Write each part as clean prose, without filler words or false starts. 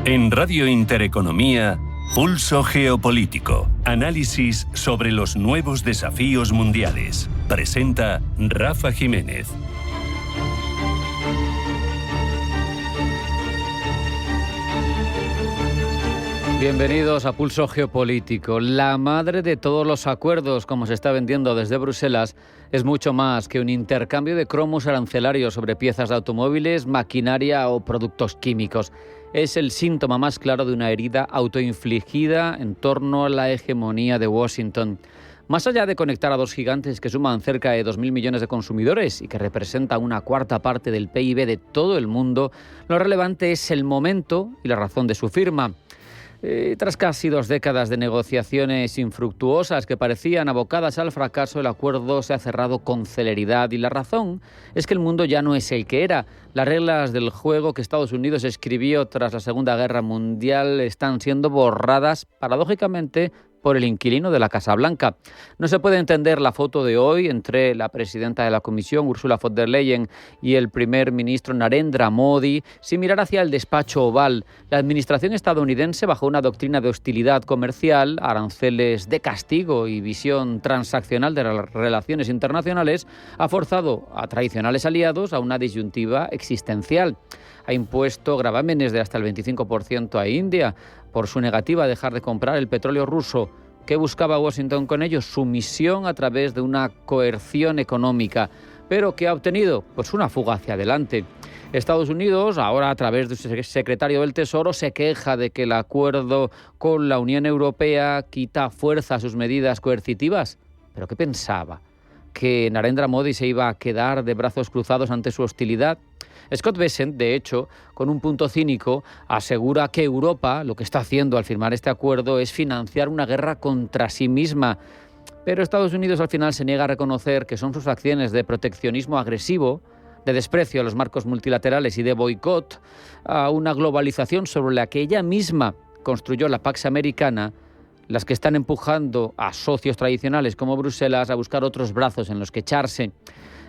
En Radio Intereconomía, Pulso Geopolítico. Análisis sobre los nuevos desafíos mundiales. Presenta Rafa Jiménez. Bienvenidos a Pulso Geopolítico. La madre de todos los acuerdos, como se está vendiendo desde Bruselas, es mucho más que un intercambio de cromos arancelarios sobre piezas de automóviles, maquinaria o productos químicos. Es el síntoma más claro de una herida autoinfligida en torno a la hegemonía de Washington. Más allá de conectar a dos gigantes que suman cerca de 2.000 millones de consumidores y que representan una cuarta parte del PIB de todo el mundo, lo relevante es el momento y la razón de su firma. Tras casi 2 décadas de negociaciones infructuosas que parecían abocadas al fracaso, el acuerdo se ha cerrado con celeridad y la razón es que el mundo ya no es el que era. Las reglas del juego que Estados Unidos escribió tras la Segunda Guerra Mundial están siendo borradas, paradójicamente, por el inquilino de la Casa Blanca. No se puede entender la foto de hoy entre la presidenta de la Comisión, Ursula von der Leyen, y el primer ministro Narendra Modi sin mirar hacia el despacho oval. La administración estadounidense, bajo una doctrina de hostilidad comercial, aranceles de castigo y visión transaccional de las relaciones internacionales, ha forzado a tradicionales aliados a una disyuntiva existencial. Ha impuesto gravámenes de hasta el 25% a India por su negativa a dejar de comprar el petróleo ruso. ¿Qué buscaba Washington con ello? Sumisión a través de una coerción económica. ¿Pero qué ha obtenido? Pues una fuga hacia adelante. Estados Unidos, ahora a través de su secretario del Tesoro, se queja de que el acuerdo con la Unión Europea quita fuerza a sus medidas coercitivas. ¿Pero qué pensaba? ¿Que Narendra Modi se iba a quedar de brazos cruzados ante su hostilidad? Scott Bessent, de hecho, con un punto cínico, asegura que Europa lo que está haciendo al firmar este acuerdo es financiar una guerra contra sí misma. Pero Estados Unidos al final se niega a reconocer que son sus acciones de proteccionismo agresivo, de desprecio a los marcos multilaterales y de boicot a una globalización sobre la que ella misma construyó la Pax Americana, las que están empujando a socios tradicionales como Bruselas a buscar otros brazos en los que echarse.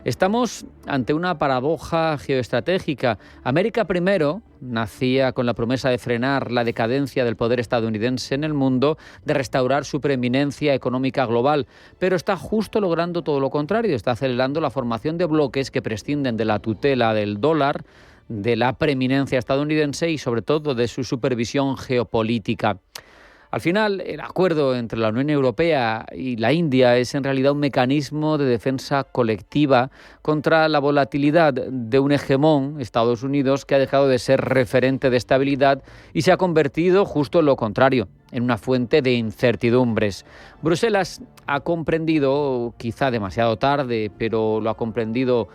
Estamos ante una paradoja geoestratégica. América primero nacía con la promesa de frenar la decadencia del poder estadounidense en el mundo, de restaurar su preeminencia económica global, pero está justo logrando todo lo contrario. Está acelerando la formación de bloques que prescinden de la tutela del dólar, de la preeminencia estadounidense y sobre todo de su supervisión geopolítica. Al final, el acuerdo entre la Unión Europea y la India es en realidad un mecanismo de defensa colectiva contra la volatilidad de un hegemón, Estados Unidos, que ha dejado de ser referente de estabilidad y se ha convertido justo en lo contrario, en una fuente de incertidumbres. Bruselas ha comprendido, quizá demasiado tarde, pero lo ha comprendido,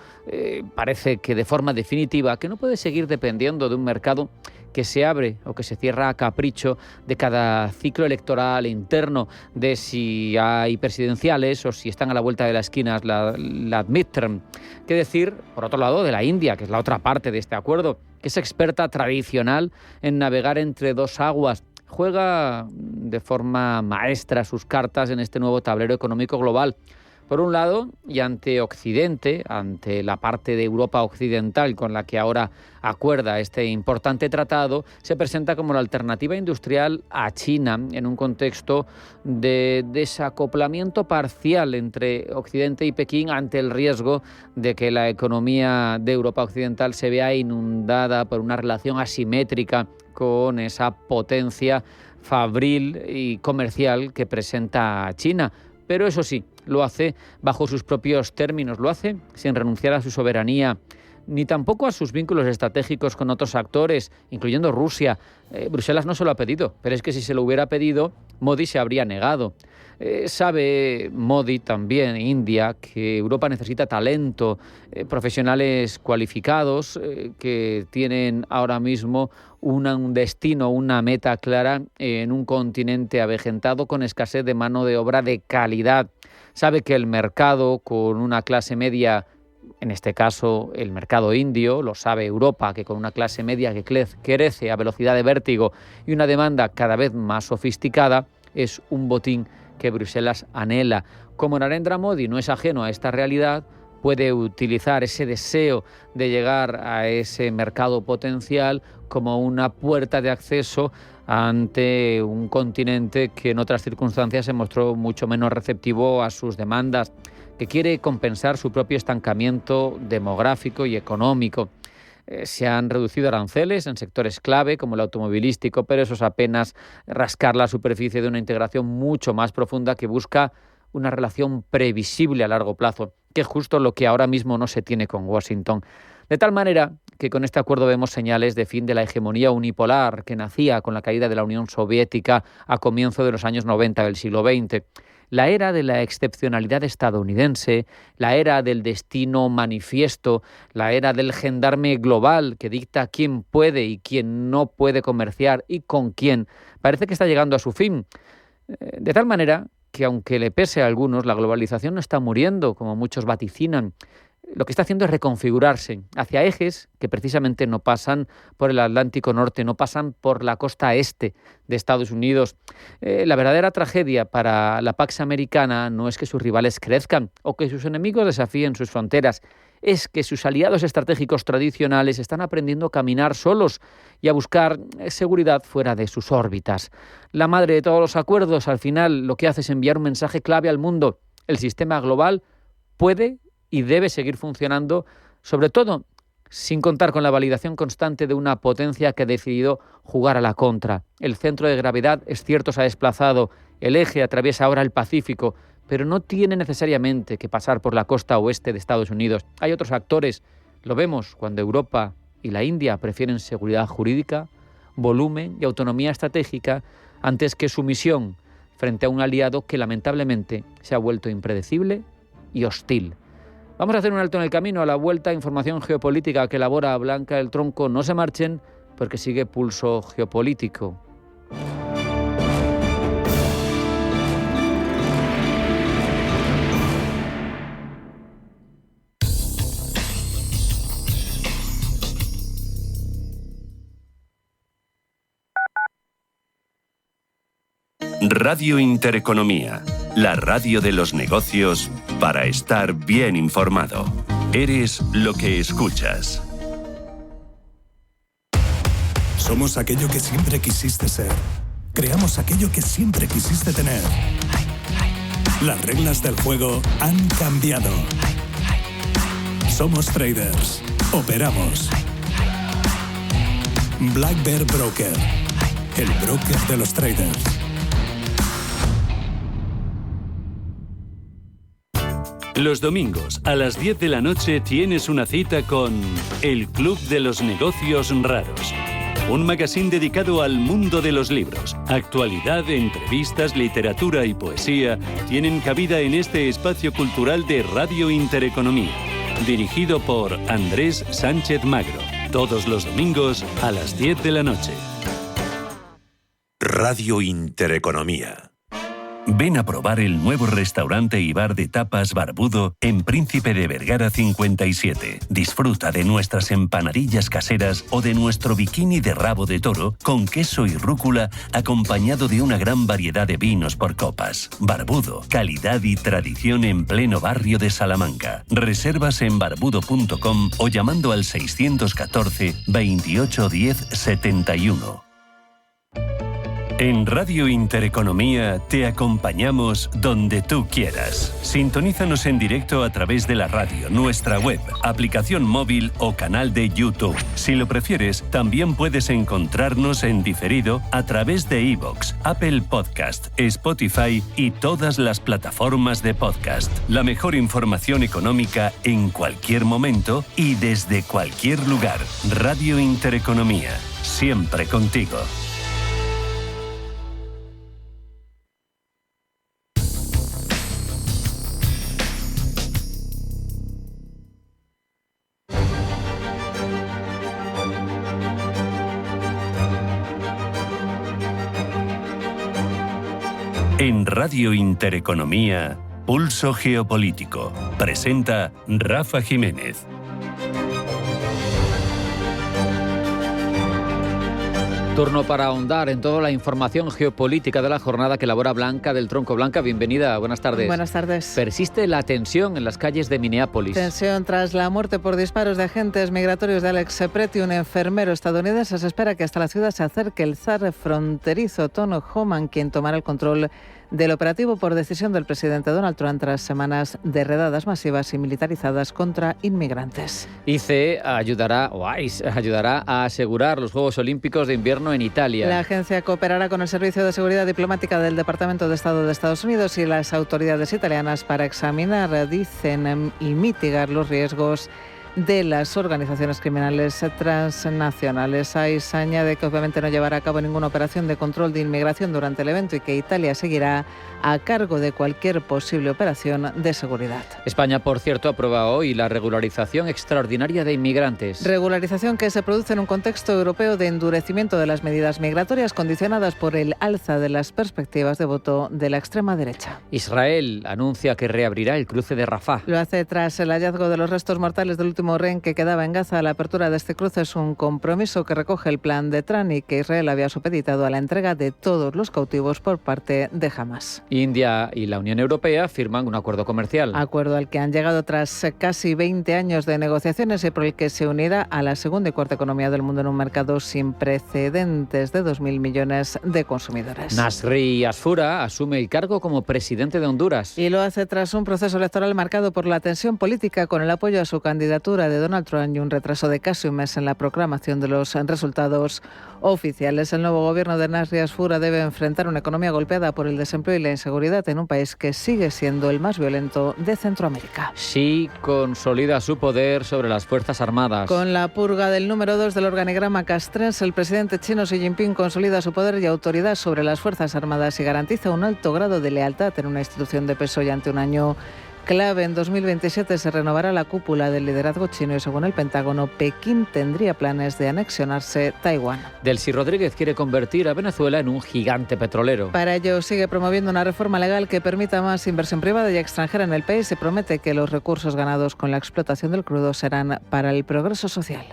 parece que de forma definitiva, que no puede seguir dependiendo de un mercado que se abre o que se cierra a capricho de cada ciclo electoral interno, de si hay presidenciales o si están a la vuelta de la esquina la midterm. ¿Qué decir, por otro lado, de la India, que es la otra parte de este acuerdo, que es experta tradicional en navegar entre dos aguas? Juega de forma maestra sus cartas en este nuevo tablero económico global. Por un lado, y ante Occidente, ante la parte de Europa occidental con la que ahora acuerda este importante tratado, se presenta como la alternativa industrial a China en un contexto de desacoplamiento parcial entre Occidente y Pekín ante el riesgo de que la economía de Europa occidental se vea inundada por una relación asimétrica con esa potencia fabril y comercial que presenta China. Pero eso sí, lo hace bajo sus propios términos, lo hace sin renunciar a su soberanía, ni tampoco a sus vínculos estratégicos con otros actores, incluyendo Rusia. Bruselas no se lo ha pedido, pero es que si se lo hubiera pedido, Modi se habría negado. Sabe Modi también, India, que Europa necesita talento, profesionales cualificados que tienen ahora mismo un destino, una meta clara en un continente avejentado con escasez de mano de obra de calidad. Sabe que el mercado con una clase media, en este caso el mercado indio, lo sabe Europa, que con una clase media que crece a velocidad de vértigo y una demanda cada vez más sofisticada, es un botín que Bruselas anhela. Como Narendra Modi no es ajeno a esta realidad, puede utilizar ese deseo de llegar a ese mercado potencial como una puerta de acceso ante un continente que en otras circunstancias se mostró mucho menos receptivo a sus demandas, que quiere compensar su propio estancamiento demográfico y económico. Se han reducido aranceles en sectores clave como el automovilístico, pero eso es apenas rascar la superficie de una integración mucho más profunda que busca una relación previsible a largo plazo, que es justo lo que ahora mismo no se tiene con Washington. De tal manera que con este acuerdo vemos señales de fin de la hegemonía unipolar que nacía con la caída de la Unión Soviética a comienzos de los años 90 del siglo XX. La era de la excepcionalidad estadounidense, la era del destino manifiesto, la era del gendarme global que dicta quién puede y quién no puede comerciar y con quién, parece que está llegando a su fin. De tal manera que, aunque le pese a algunos, la globalización no está muriendo, como muchos vaticinan. Lo que está haciendo es reconfigurarse hacia ejes que precisamente no pasan por el Atlántico Norte, no pasan por la costa este de Estados Unidos. La verdadera tragedia para la Pax Americana no es que sus rivales crezcan o que sus enemigos desafíen sus fronteras, es que sus aliados estratégicos tradicionales están aprendiendo a caminar solos y a buscar seguridad fuera de sus órbitas. La madre de todos los acuerdos, al final, lo que hace es enviar un mensaje clave al mundo. El sistema global puede y debe seguir funcionando, sobre todo sin contar con la validación constante de una potencia que ha decidido jugar a la contra. El centro de gravedad, es cierto, se ha desplazado, el eje atraviesa ahora el Pacífico, pero no tiene necesariamente que pasar por la costa oeste de Estados Unidos. Hay otros actores, lo vemos cuando Europa y la India prefieren seguridad jurídica, volumen y autonomía estratégica antes que sumisión frente a un aliado que lamentablemente se ha vuelto impredecible y hostil. Vamos a hacer un alto en el camino. A la vuelta, información geopolítica que elabora Blanca del Tronco. No se marchen porque sigue Pulso Geopolítico. Radio Intereconomía, la radio de los negocios para estar bien informado. Eres lo que escuchas. Somos aquello que siempre quisiste ser. Creamos aquello que siempre quisiste tener. Las reglas del juego han cambiado. Somos traders. Operamos. Black Bear Broker. El broker de los traders. Los domingos a las 10 de la noche tienes una cita con El Club de los Negocios Raros. Un magazín dedicado al mundo de los libros. Actualidad, entrevistas, literatura y poesía tienen cabida en este espacio cultural de Radio Intereconomía. Dirigido por Andrés Sánchez Magro. Todos los domingos a las 10 de la noche. Radio Intereconomía. Ven a probar el nuevo restaurante y bar de tapas Barbudo en Príncipe de Vergara 57. Disfruta de nuestras empanadillas caseras o de nuestro bikini de rabo de toro con queso y rúcula acompañado de una gran variedad de vinos por copas. Barbudo, calidad y tradición en pleno barrio de Salamanca. Reservas en barbudo.com o llamando al 614 28 10 71. En Radio Intereconomía te acompañamos donde tú quieras. Sintonízanos en directo a través de la radio, nuestra web, aplicación móvil o canal de YouTube. Si lo prefieres, también puedes encontrarnos en diferido a través de iVoox, Apple Podcast, Spotify y todas las plataformas de podcast. La mejor información económica en cualquier momento y desde cualquier lugar. Radio Intereconomía, siempre contigo. En Radio Intereconomía, Pulso Geopolítico. Presenta Rafa Jiménez. Turno para ahondar en toda la información geopolítica de la jornada que elabora Blanca del Tronco. Blanca, bienvenida, buenas tardes. Buenas tardes. Persiste la tensión en las calles de Minneapolis. Tensión tras la muerte por disparos de agentes migratorios de Alex Sepretti, un enfermero estadounidense. Se espera que hasta la ciudad se acerque el zar fronterizo Tom Homan, quien tomará el control del operativo por decisión del presidente Donald Trump tras semanas de redadas masivas y militarizadas contra inmigrantes. ICE ayudará a asegurar los Juegos Olímpicos de invierno en Italia. La agencia cooperará con el Servicio de Seguridad Diplomática del Departamento de Estado de Estados Unidos y las autoridades italianas para examinar, dicen, y mitigar los riesgos de las organizaciones criminales transnacionales. Ahí se añade que obviamente no llevará a cabo ninguna operación de control de inmigración durante el evento y que Italia seguirá a cargo de cualquier posible operación de seguridad. España, por cierto, aprueba hoy la regularización extraordinaria de inmigrantes. Regularización que se produce en un contexto europeo de endurecimiento de las medidas migratorias condicionadas por el alza de las perspectivas de voto de la extrema derecha. Israel anuncia que reabrirá el cruce de Rafah. Lo hace tras el hallazgo de los restos mortales del último rehén que quedaba en Gaza. La apertura de este cruce es un compromiso que recoge el plan de Trump y que Israel había supeditado a la entrega de todos los cautivos por parte de Hamas. India y la Unión Europea firman un acuerdo comercial. Acuerdo al que han llegado tras casi 20 años de negociaciones y por el que se unirá a la segunda y cuarta economía del mundo en un mercado sin precedentes de 2.000 millones de consumidores. Nasri Asfura asume el cargo como presidente de Honduras. Y lo hace tras un proceso electoral marcado por la tensión política con el apoyo a su candidatura de Donald Trump y un retraso de casi un mes en la proclamación de los resultados oficiales. El nuevo gobierno de Nasri Asfura debe enfrentar una economía golpeada por el desempleo y la inseguridad en un país que sigue siendo el más violento de Centroamérica. Xi consolida su poder sobre las Fuerzas Armadas. Con la purga del número 2 del organigrama castrense, el presidente chino Xi Jinping consolida su poder y autoridad sobre las Fuerzas Armadas y garantiza un alto grado de lealtad en una institución de peso y ante un año clave. En 2027 se renovará la cúpula del liderazgo chino y, según el Pentágono, Pekín tendría planes de anexionarse Taiwán. Delcy Rodríguez quiere convertir a Venezuela en un gigante petrolero. Para ello sigue promoviendo una reforma legal que permita más inversión privada y extranjera en el país y promete que los recursos ganados con la explotación del crudo serán para el progreso social.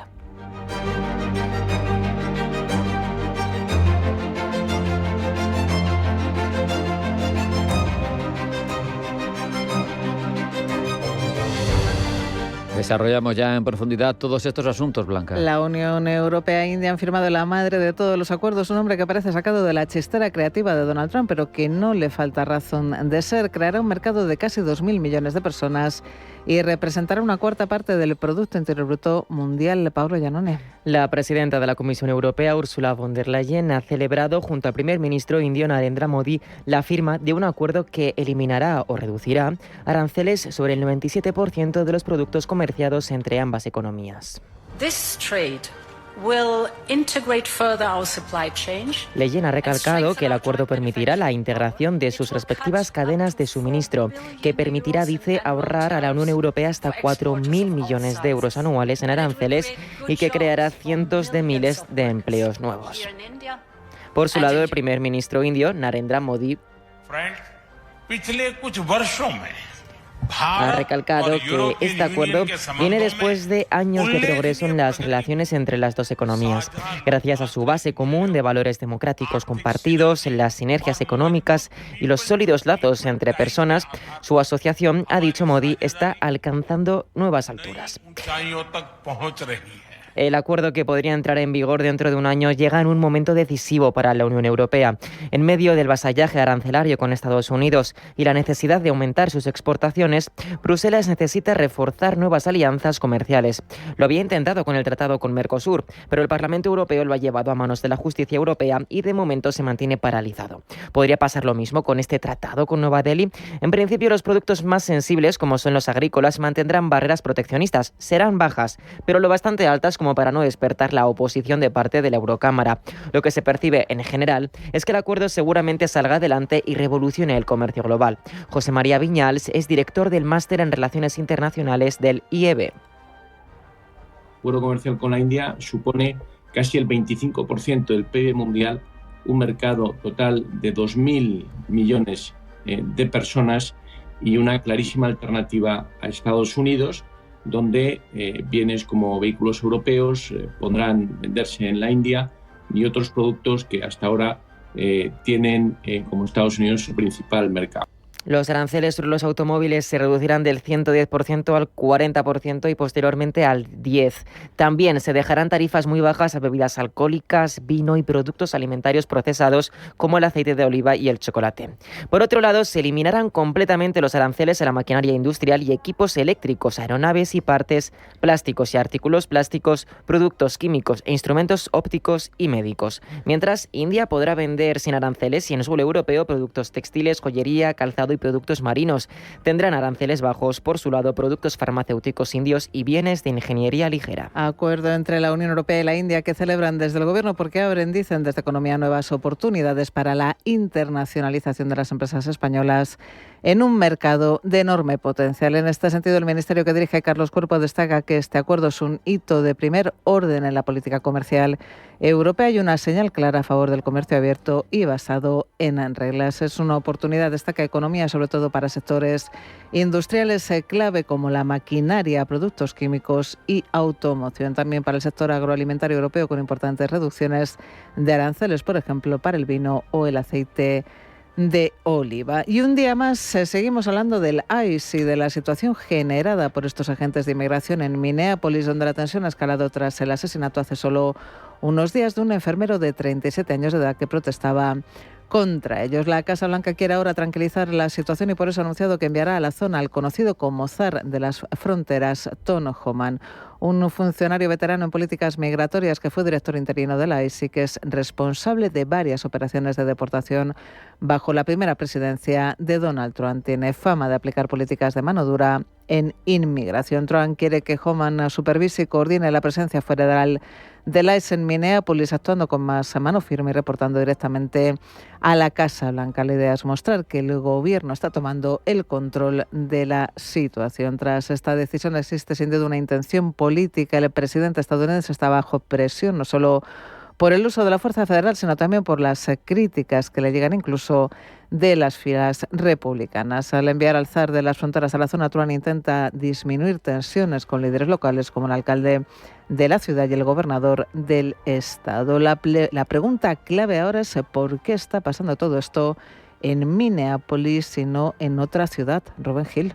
Desarrollamos ya en profundidad todos estos asuntos, Blanca. La Unión Europea e India han firmado la madre de todos los acuerdos, un hombre que parece sacado de la chistera creativa de Donald Trump, pero que no le falta razón de ser. Creará un mercado de casi 2.000 millones de personas y representará una cuarta parte del Producto Interior Bruto mundial. Pablo Llanone. La presidenta de la Comisión Europea, Ursula von der Leyen, ha celebrado junto al primer ministro indio Narendra Modi la firma de un acuerdo que eliminará o reducirá aranceles sobre el 97% de los productos comerciados entre ambas economías. Leyen ha recalcado que el acuerdo permitirá la integración de sus respectivas cadenas de suministro, que permitirá, dice, ahorrar a la Unión Europea hasta 4.000 millones de euros anuales en aranceles y que creará cientos de miles de empleos nuevos. Por su lado, el primer ministro indio, Narendra Modi, ha recalcado que este acuerdo viene después de años de progreso en las relaciones entre las dos economías. Gracias a su base común de valores democráticos compartidos, las sinergias económicas y los sólidos lazos entre personas, su asociación, ha dicho Modi, está alcanzando nuevas alturas. El acuerdo, que podría entrar en vigor dentro de un año, llega en un momento decisivo para la Unión Europea. En medio del vasallaje arancelario con Estados Unidos y la necesidad de aumentar sus exportaciones, Bruselas necesita reforzar nuevas alianzas comerciales. Lo había intentado con el tratado con Mercosur, pero el Parlamento Europeo lo ha llevado a manos de la justicia europea y de momento se mantiene paralizado. ¿Podría pasar lo mismo con este tratado con Nueva Delhi? En principio, los productos más sensibles, como son los agrícolas, mantendrán barreras proteccionistas. Serán bajas, pero lo bastante altas como para no despertar la oposición de parte de la Eurocámara. Lo que se percibe en general es que el acuerdo seguramente salga adelante y revolucione el comercio global. José María Viñals es director del Máster en Relaciones Internacionales del IEB. El acuerdo comercial con la India supone casi el 25% del PIB mundial, un mercado total de 2.000 millones de personas y una clarísima alternativa a Estados Unidos, donde bienes como vehículos europeos podrán venderse en la India y otros productos que hasta ahora tienen como Estados Unidos su principal mercado. Los aranceles sobre los automóviles se reducirán del 110% al 40% y posteriormente al 10%. También se dejarán tarifas muy bajas a bebidas alcohólicas, vino y productos alimentarios procesados como el aceite de oliva y el chocolate. Por otro lado, se eliminarán completamente los aranceles a la maquinaria industrial y equipos eléctricos, aeronaves y partes, plásticos y artículos plásticos, productos químicos e instrumentos ópticos y médicos. Mientras, India podrá vender sin aranceles y en suelo europeo productos textiles, joyería, calzado y productos marinos. Tendrán aranceles bajos, por su lado, productos farmacéuticos indios y bienes de ingeniería ligera. Acuerdo entre la Unión Europea y la India que celebran desde el Gobierno porque abren, dicen, desde Economía nuevas oportunidades para la internacionalización de las empresas españolas en un mercado de enorme potencial. En este sentido, el ministerio que dirige Carlos Cuerpo destaca que este acuerdo es un hito de primer orden en la política comercial europea y una señal clara a favor del comercio abierto y basado en reglas. Es una oportunidad, destaca Economía, sobre todo para sectores industriales clave como la maquinaria, productos químicos y automoción. También para el sector agroalimentario europeo con importantes reducciones de aranceles, por ejemplo, para el vino o el aceite de oliva. Y un día más seguimos hablando del ICE y de la situación generada por estos agentes de inmigración en Minneapolis, donde la tensión ha escalado tras el asesinato hace solo unos días de un enfermero de 37 años de edad que protestaba contra ellos. La Casa Blanca quiere ahora tranquilizar la situación y por eso ha anunciado que enviará a la zona al conocido como zar de las fronteras, Tom Homan, un funcionario veterano en políticas migratorias que fue director interino de la ICE y que es responsable de varias operaciones de deportación bajo la primera presidencia de Donald Trump. Tiene fama de aplicar políticas de mano dura en inmigración. Trump quiere que Homan supervise y coordine la presencia federal de la ICE en Minneapolis, actuando con más mano firme y reportando directamente a la Casa Blanca. La idea es mostrar que el gobierno está tomando el control de la situación. Tras esta decisión existe sin duda una intención política. El presidente estadounidense está bajo presión, no solo por el uso de la fuerza federal, sino también por las críticas que le llegan incluso de las filas republicanas. Al enviar al zar de las fronteras a la zona, Trump intenta disminuir tensiones con líderes locales como el alcalde de la ciudad y el gobernador del estado. La pregunta clave ahora es ¿por qué está pasando todo esto en Minneapolis y no en otra ciudad? Rubén Gil.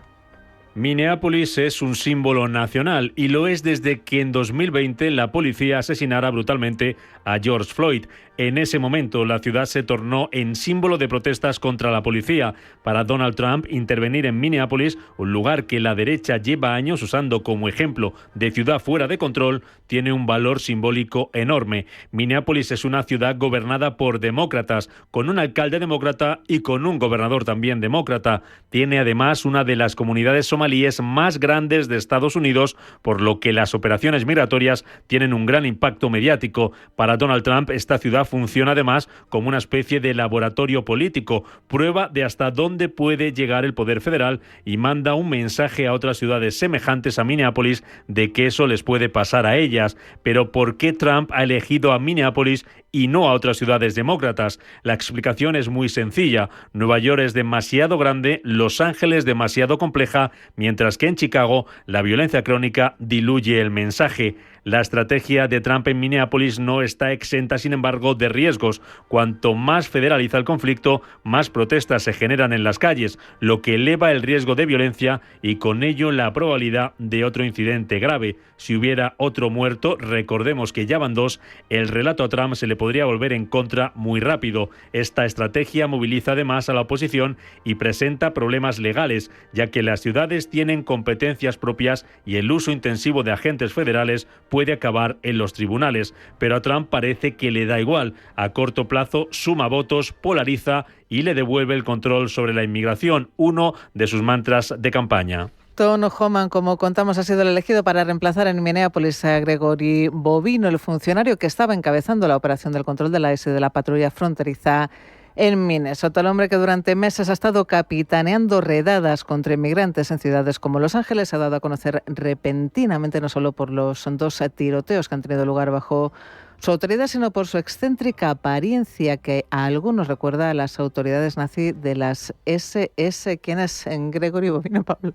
Minneapolis es un símbolo nacional y lo es desde que en 2020 la policía asesinara brutalmente a George Floyd. En ese momento la ciudad se tornó en símbolo de protestas contra la policía. Para Donald Trump, intervenir en Minneapolis, un lugar que la derecha lleva años usando como ejemplo de ciudad fuera de control, tiene un valor simbólico enorme. Minneapolis es una ciudad gobernada por demócratas, con un alcalde demócrata y con un gobernador también demócrata. Tiene además una de las comunidades somalíes más grandes de Estados Unidos, por lo que las operaciones migratorias tienen un gran impacto mediático. Para Donald Trump, esta ciudad funciona además como una especie de laboratorio político, prueba de hasta dónde puede llegar el poder federal y manda un mensaje a otras ciudades semejantes a Minneapolis de que eso les puede pasar a ellas. Pero ¿por qué Trump ha elegido a Minneapolis y no a otras ciudades demócratas? La explicación es muy sencilla. Nueva York es demasiado grande, Los Ángeles demasiado compleja, mientras que en Chicago la violencia crónica diluye el mensaje. La estrategia de Trump en Minneapolis no está exenta, sin embargo, de riesgos. Cuanto más federaliza el conflicto, más protestas se generan en las calles, lo que eleva el riesgo de violencia y con ello la probabilidad de otro incidente grave. Si hubiera otro muerto, recordemos que ya van 2, el relato a Trump se le podría volver en contra muy rápido. Esta estrategia moviliza además a la oposición y presenta problemas legales, ya que las ciudades tienen competencias propias y el uso intensivo de agentes federales puede acabar en los tribunales. Pero a Trump parece que le da igual. A corto plazo suma votos, polariza y le devuelve el control sobre la inmigración, uno de sus mantras de campaña. Tom Homan, como contamos, ha sido el elegido para reemplazar en Minneapolis a Gregory Bovino, el funcionario que estaba encabezando la operación del control de la ICE de la patrulla fronteriza en Minnesota. El hombre que durante meses ha estado capitaneando redadas contra inmigrantes en ciudades como Los Ángeles se ha dado a conocer repentinamente, no solo por los 2 tiroteos que han tenido lugar bajo su autoridad, sino por su excéntrica apariencia que a algunos recuerda a las autoridades nazi de las SS. ¿Quién es Gregory Bovino, Pablo?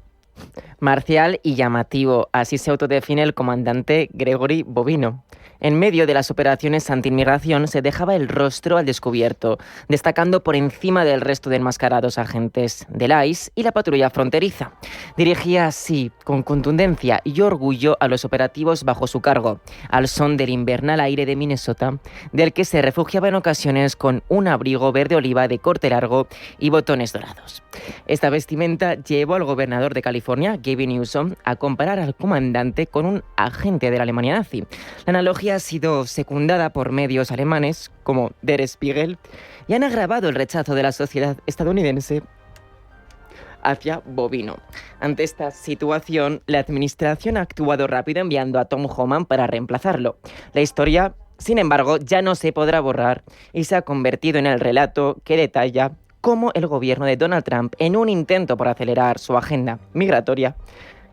Marcial y llamativo, así se autodefine el comandante Gregory Bovino. En medio de las operaciones anti-inmigración se dejaba el rostro al descubierto, destacando por encima del resto de enmascarados agentes del ICE y la patrulla fronteriza. Dirigía así, con contundencia y orgullo, a los operativos bajo su cargo, al son del invernal aire de Minnesota, del que se refugiaba en ocasiones con un abrigo verde oliva de corte largo y botones dorados. Esta vestimenta llevó al gobernador de California, Gavin Newsom, a comparar al comandante con un agente de la Alemania nazi. La analogía ha sido secundada por medios alemanes como Der Spiegel y han agravado el rechazo de la sociedad estadounidense hacia Bovino. Ante esta situación, la administración ha actuado rápido enviando a Tom Homan para reemplazarlo. La historia, sin embargo, ya no se podrá borrar y se ha convertido en el relato que detalla cómo el gobierno de Donald Trump, en un intento por acelerar su agenda migratoria,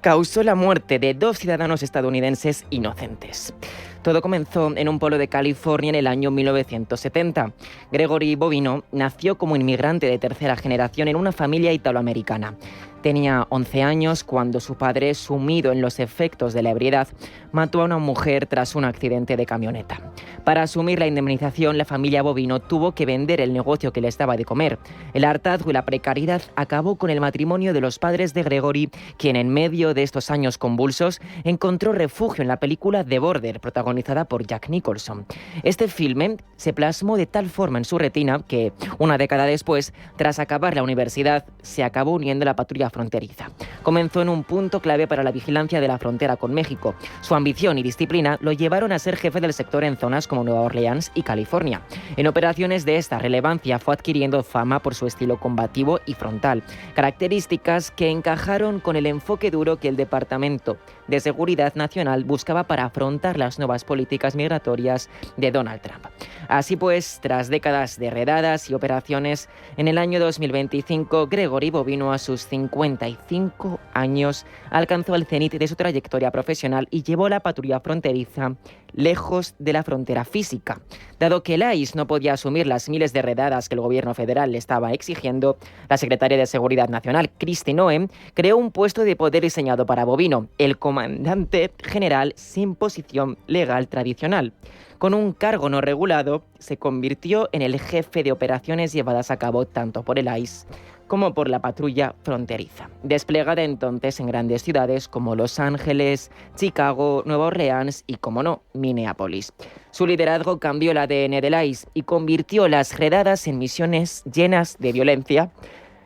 causó la muerte de 2 ciudadanos estadounidenses inocentes. Todo comenzó en un pueblo de California en el año 1970. Gregory Bovino nació como inmigrante de tercera generación en una familia italoamericana. Tenía 11 años cuando su padre, sumido en los efectos de la ebriedad, mató a una mujer tras un accidente de camioneta. Para asumir la indemnización, la familia Bovino tuvo que vender el negocio que les daba de comer. El hartazgo y la precariedad acabó con el matrimonio de los padres de Gregory, quien en medio de estos años convulsos encontró refugio en la película The Border, protagonizada por Jack Nicholson. Este filme se plasmó de tal forma en su retina que, una década después, tras acabar la universidad, se acabó uniendo a la patrulla fronteriza. Comenzó en un punto clave para la vigilancia de la frontera con México. Su ambición y disciplina lo llevaron a ser jefe del sector en zonas como Nueva Orleans y California. En operaciones de esta relevancia fue adquiriendo fama por su estilo combativo y frontal, características que encajaron con el enfoque duro que el Departamento de Seguridad Nacional buscaba para afrontar las nuevas políticas migratorias de Donald Trump. Así pues, tras décadas de redadas y operaciones, en el año 2025, Gregory Bovino, a sus 55 años, alcanzó el cenit de su trayectoria profesional y llevó la patrulla fronteriza lejos de la frontera física. Dado que el ICE no podía asumir las miles de redadas que el gobierno federal le estaba exigiendo, la secretaria de Seguridad Nacional, Kristi Noem, creó un puesto de poder diseñado para Bovino, el comandante general sin posición legal tradicional. Con un cargo no regulado, se convirtió en el jefe de operaciones llevadas a cabo tanto por el ICE como por la patrulla fronteriza, desplegada entonces en grandes ciudades como Los Ángeles, Chicago, Nueva Orleans y, como no, Minneapolis. Su liderazgo cambió el ADN del ICE y convirtió las redadas en misiones llenas de violencia,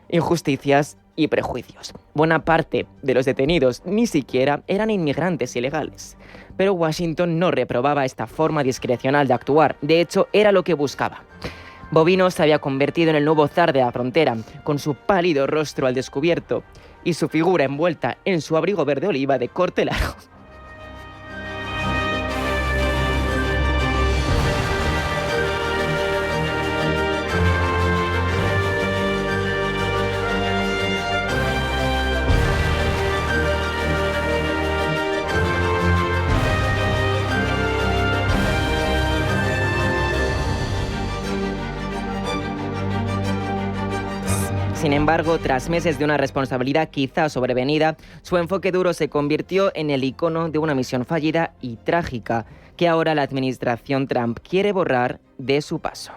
injusticias y prejuicios. Buena parte de los detenidos ni siquiera eran inmigrantes ilegales. Pero Washington no reprobaba esta forma discrecional de actuar. De hecho, era lo que buscaba. Bovino se había convertido en el nuevo zar de la frontera, con su pálido rostro al descubierto y su figura envuelta en su abrigo verde oliva de corte largo. Sin embargo, tras meses de una responsabilidad quizá sobrevenida, su enfoque duro se convirtió en el icono de una misión fallida y trágica que ahora la administración Trump quiere borrar de su paso.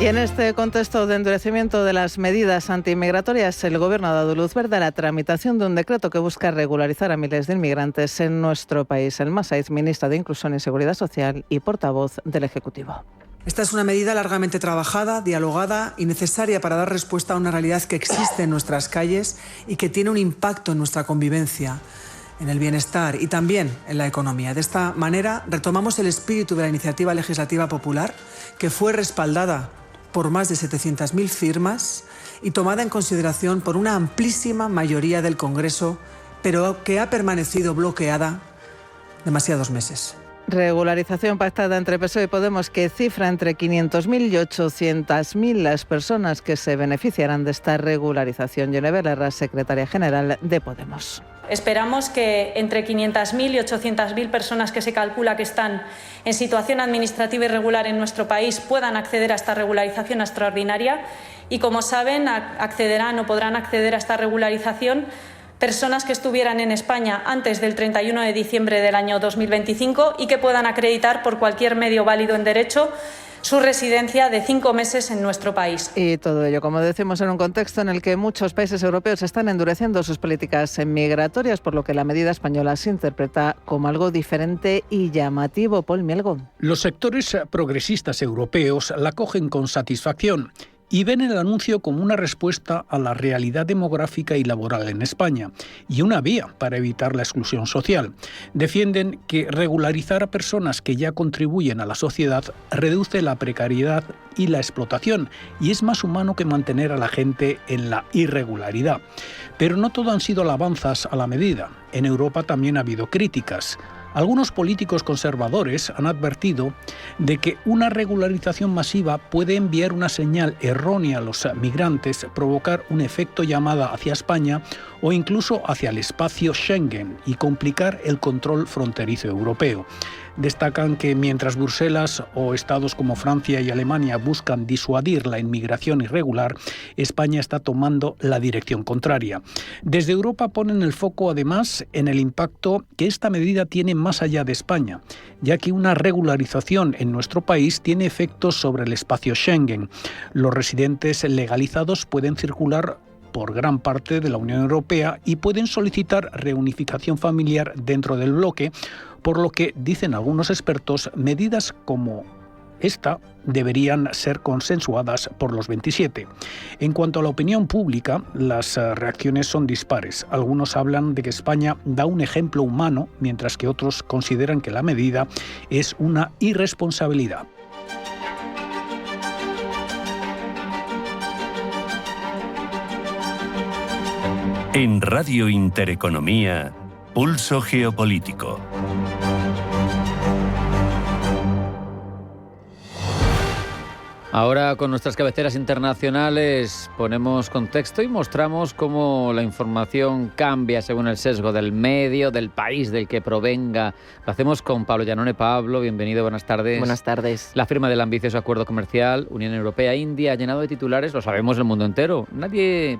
Y en este contexto de endurecimiento de las medidas antiinmigratorias, el Gobierno ha dado luz verde a la tramitación de un decreto que busca regularizar a miles de inmigrantes en nuestro país. Elma Saiz, ministra de Inclusión y Seguridad Social y portavoz del Ejecutivo. Esta es una medida largamente trabajada, dialogada y necesaria para dar respuesta a una realidad que existe en nuestras calles y que tiene un impacto en nuestra convivencia, en el bienestar y también en la economía. De esta manera, retomamos el espíritu de la iniciativa legislativa popular, que fue respaldada por más de 700.000 firmas y tomada en consideración por una amplísima mayoría del Congreso, pero que ha permanecido bloqueada demasiados meses. Regularización pactada entre PSOE y Podemos que cifra entre 500.000 y 800.000 las personas que se beneficiarán de esta regularización. Yone Belarra, secretaria general de Podemos. Esperamos que entre 500.000 y 800.000 personas que se calcula que están en situación administrativa irregular en nuestro país puedan acceder a esta regularización extraordinaria y, como saben, accederán o podrán acceder a esta regularización personas que estuvieran en España antes del 31 de diciembre del año 2025 y que puedan acreditar por cualquier medio válido en derecho su residencia de 5 meses en nuestro país. Y todo ello, como decimos, en un contexto en el que muchos países europeos están endureciendo sus políticas migratorias, por lo que la medida española se interpreta como algo diferente y llamativo. Paul Mielgo. Los sectores progresistas europeos la acogen con satisfacción y ven el anuncio como una respuesta a la realidad demográfica y laboral en España y una vía para evitar la exclusión social. Defienden que regularizar a personas que ya contribuyen a la sociedad reduce la precariedad y la explotación y es más humano que mantener a la gente en la irregularidad. Pero no todo han sido alabanzas a la medida. En Europa también ha habido críticas. Algunos políticos conservadores han advertido de que una regularización masiva puede enviar una señal errónea a los migrantes, provocar un efecto llamada hacia España o incluso hacia el espacio Schengen y complicar el control fronterizo europeo. Destacan que mientras Bruselas o estados como Francia y Alemania buscan disuadir la inmigración irregular, España está tomando la dirección contraria. Desde Europa ponen el foco además en el impacto que esta medida tiene más allá de España, ya que una regularización en nuestro país tiene efectos sobre el espacio Schengen. Los residentes legalizados pueden circular por gran parte de la Unión Europea y pueden solicitar reunificación familiar dentro del bloque, por lo que, dicen algunos expertos, medidas como esta deberían ser consensuadas por los 27. En cuanto a la opinión pública, las reacciones son dispares. Algunos hablan de que España da un ejemplo humano, mientras que otros consideran que la medida es una irresponsabilidad. En Radio Intereconomía, Pulso Geopolítico. Ahora, con nuestras cabeceras internacionales, ponemos contexto y mostramos cómo la información cambia según el sesgo del medio, del país del que provenga. Lo hacemos con Pablo Llanone. Pablo, bienvenido, buenas tardes. Buenas tardes. La firma del ambicioso acuerdo comercial Unión Europea-India ha llenado de titulares, lo sabemos, el mundo entero. Nadie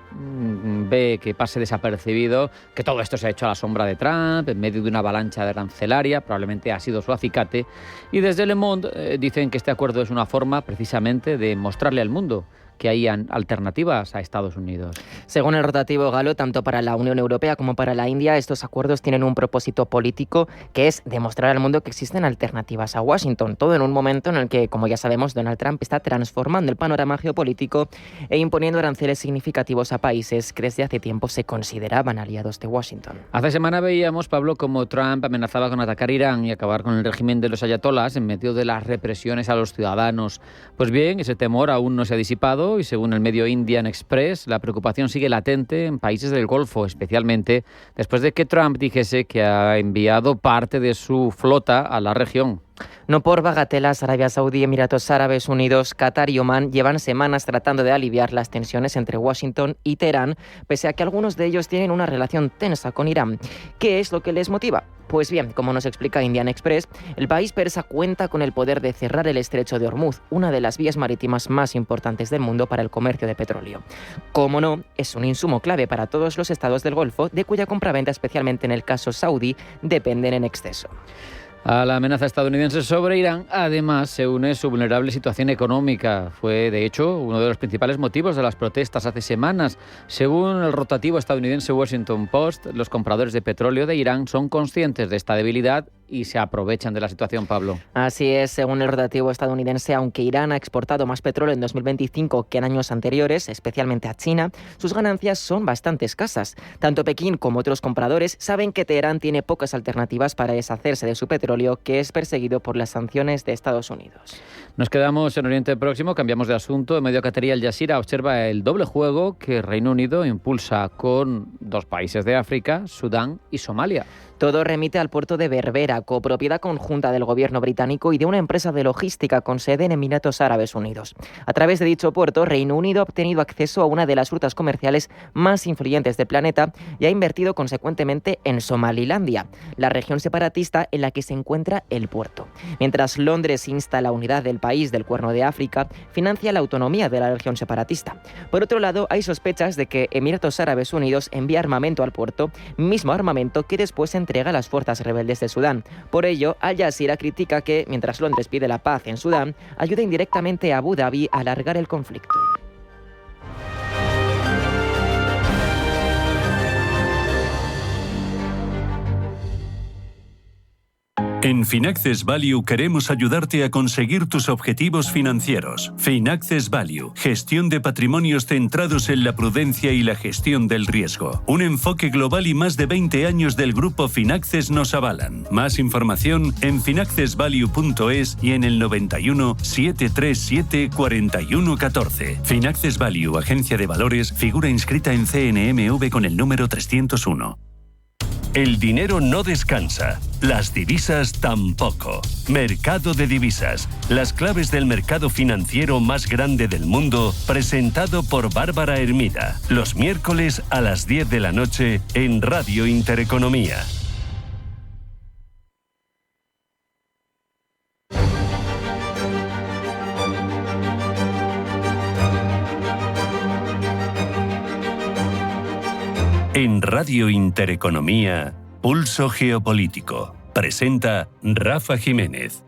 ve que pase desapercibido que todo esto se ha hecho a la sombra de Trump, en medio de una avalancha arancelaria, probablemente ha sido su acicate. Y desde Le Monde dicen que este acuerdo es una forma, precisamente, de mostrarle al mundo que hay alternativas a Estados Unidos. Según el rotativo galo, tanto para la Unión Europea como para la India, estos acuerdos tienen un propósito político que es demostrar al mundo que existen alternativas a Washington. Todo en un momento en el que, como ya sabemos, Donald Trump está transformando el panorama geopolítico e imponiendo aranceles significativos a países que desde hace tiempo se consideraban aliados de Washington. Hace semana veíamos, Pablo, cómo Trump amenazaba con atacar Irán y acabar con el régimen de los ayatolás en medio de las represiones a los ciudadanos. Pues bien, ese temor aún no se ha disipado y según el medio Indian Express, la preocupación sigue latente en países del Golfo, especialmente después de que Trump dijese que ha enviado parte de su flota a la región. No por bagatelas, Arabia Saudí, Emiratos Árabes Unidos, Qatar y Omán llevan semanas tratando de aliviar las tensiones entre Washington y Teherán, pese a que algunos de ellos tienen una relación tensa con Irán. ¿Qué es lo que les motiva? Pues bien, como nos explica Indian Express, el país persa cuenta con el poder de cerrar el estrecho de Hormuz, una de las vías marítimas más importantes del mundo para el comercio de petróleo. Como no, es un insumo clave para todos los estados del Golfo, de cuya compraventa, especialmente en el caso saudí, dependen en exceso. A la amenaza estadounidense sobre Irán, además, se une su vulnerable situación económica. Fue, de hecho, uno de los principales motivos de las protestas hace semanas. Según el rotativo estadounidense Washington Post, los compradores de petróleo de Irán son conscientes de esta debilidad y se aprovechan de la situación, Pablo. Así es, según el rotativo estadounidense, aunque Irán ha exportado más petróleo en 2025 que en años anteriores, especialmente a China, sus ganancias son bastante escasas. Tanto Pekín como otros compradores saben que Teherán tiene pocas alternativas para deshacerse de su petróleo, que es perseguido por las sanciones de Estados Unidos. Nos quedamos en Oriente Próximo, cambiamos de asunto. En medio Qatarí, Al Jazeera observa el doble juego que Reino Unido impulsa con dos países de África, Sudán y Somalia. Todo remite al puerto de Berbera, copropiedad conjunta del gobierno británico y de una empresa de logística con sede en Emiratos Árabes Unidos. A través de dicho puerto, Reino Unido ha obtenido acceso a una de las rutas comerciales más influyentes del planeta y ha invertido consecuentemente en Somalilandia, la región separatista en la que se encuentra el puerto. Mientras Londres insta la unidad del país del Cuerno de África, financia la autonomía de la región separatista. Por otro lado, hay sospechas de que Emiratos Árabes Unidos envía armamento al puerto, mismo armamento que después se entrega a las fuerzas rebeldes de Sudán. Por ello, Al Jazeera critica que, mientras Londres pide la paz en Sudán, ayuda indirectamente a Abu Dhabi a alargar el conflicto. En Finaccess Value queremos ayudarte a conseguir tus objetivos financieros. Finaccess Value, gestión de patrimonios centrados en la prudencia y la gestión del riesgo. Un enfoque global y más de 20 años del grupo Finaccess nos avalan. Más información en finaccessvalue.es y en el 91 737 4114. Finaccess Value, agencia de valores, figura inscrita en CNMV con el número 301. El dinero no descansa, las divisas tampoco. Mercado de divisas, las claves del mercado financiero más grande del mundo, presentado por Bárbara Hermida, los miércoles a las 10 de la noche en Radio Intereconomía. En Radio Intereconomía, Pulso Geopolítico. Presenta Rafa Jiménez.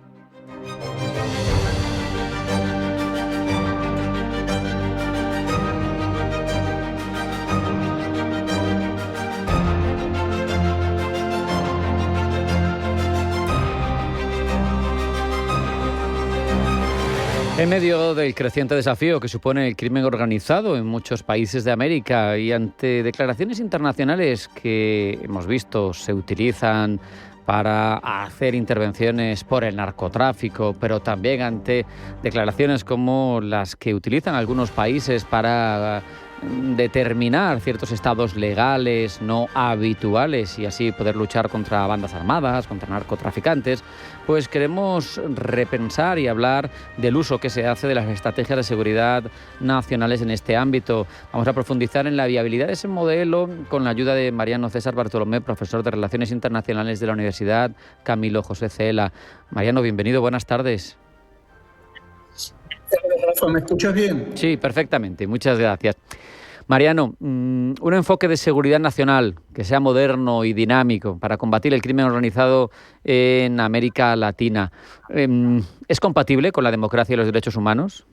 En medio del creciente desafío que supone el crimen organizado en muchos países de América y ante declaraciones internacionales que hemos visto se utilizan para hacer intervenciones por el narcotráfico, pero también ante declaraciones como las que utilizan algunos países para determinar ciertos estados legales no habituales y así poder luchar contra bandas armadas, contra narcotraficantes, pues queremos repensar y hablar del uso que se hace de las estrategias de seguridad nacionales en este ámbito. Vamos a profundizar en la viabilidad de ese modelo con la ayuda de Mariano César Bartolomé, profesor de Relaciones Internacionales de la Universidad Camilo José Cela. Mariano, bienvenido, buenas tardes. ¿Me escuchas bien? Sí, perfectamente, muchas gracias. Mariano, un enfoque de seguridad nacional que sea moderno y dinámico para combatir el crimen organizado en América Latina, ¿es compatible con la democracia y los derechos humanos?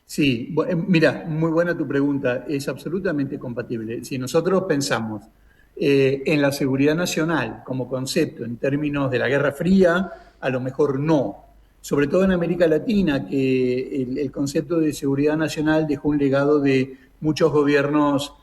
Sí, mira, muy buena tu pregunta, es absolutamente compatible. Si nosotros pensamos en la seguridad nacional como concepto en términos de la Guerra Fría, a lo mejor no. Sobre todo en América Latina, que el concepto de seguridad nacional dejó un legado de muchos gobiernos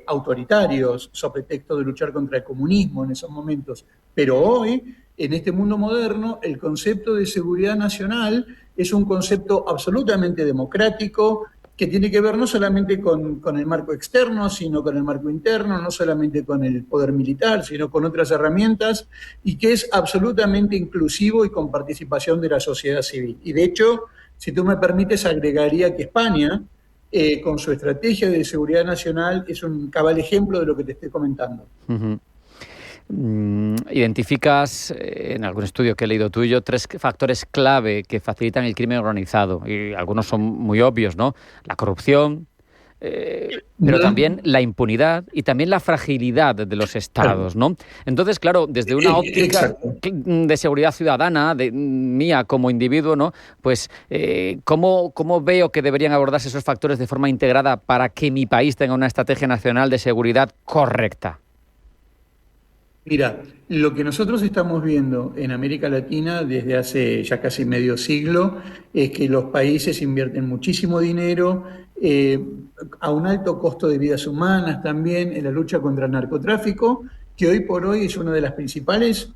autoritarios, sobre pretexto de luchar contra el comunismo en esos momentos. Pero hoy, en este mundo moderno, el concepto de seguridad nacional es un concepto absolutamente democrático, que tiene que ver no solamente con el marco externo, sino con el marco interno, no solamente con el poder militar, sino con otras herramientas, y que es absolutamente inclusivo y con participación de la sociedad civil. Y de hecho, si tú me permites, agregaría que España, con su estrategia de seguridad nacional, es un cabal ejemplo de lo que te estoy comentando. Uh-huh. Identificas en algún estudio que he leído tuyo 3 factores clave que facilitan el crimen organizado y algunos son muy obvios, ¿no? La corrupción, pero también la impunidad y también la fragilidad de los estados, ¿no? Entonces, claro, desde una óptica de seguridad ciudadana, mía como individuo, ¿no? Pues, ¿cómo veo que deberían abordarse esos factores de forma integrada para que mi país tenga una estrategia nacional de seguridad correcta? Mira, lo que nosotros estamos viendo en América Latina desde hace ya casi medio siglo es que los países invierten muchísimo dinero a un alto costo de vidas humanas también en la lucha contra el narcotráfico, que hoy por hoy es una de las principales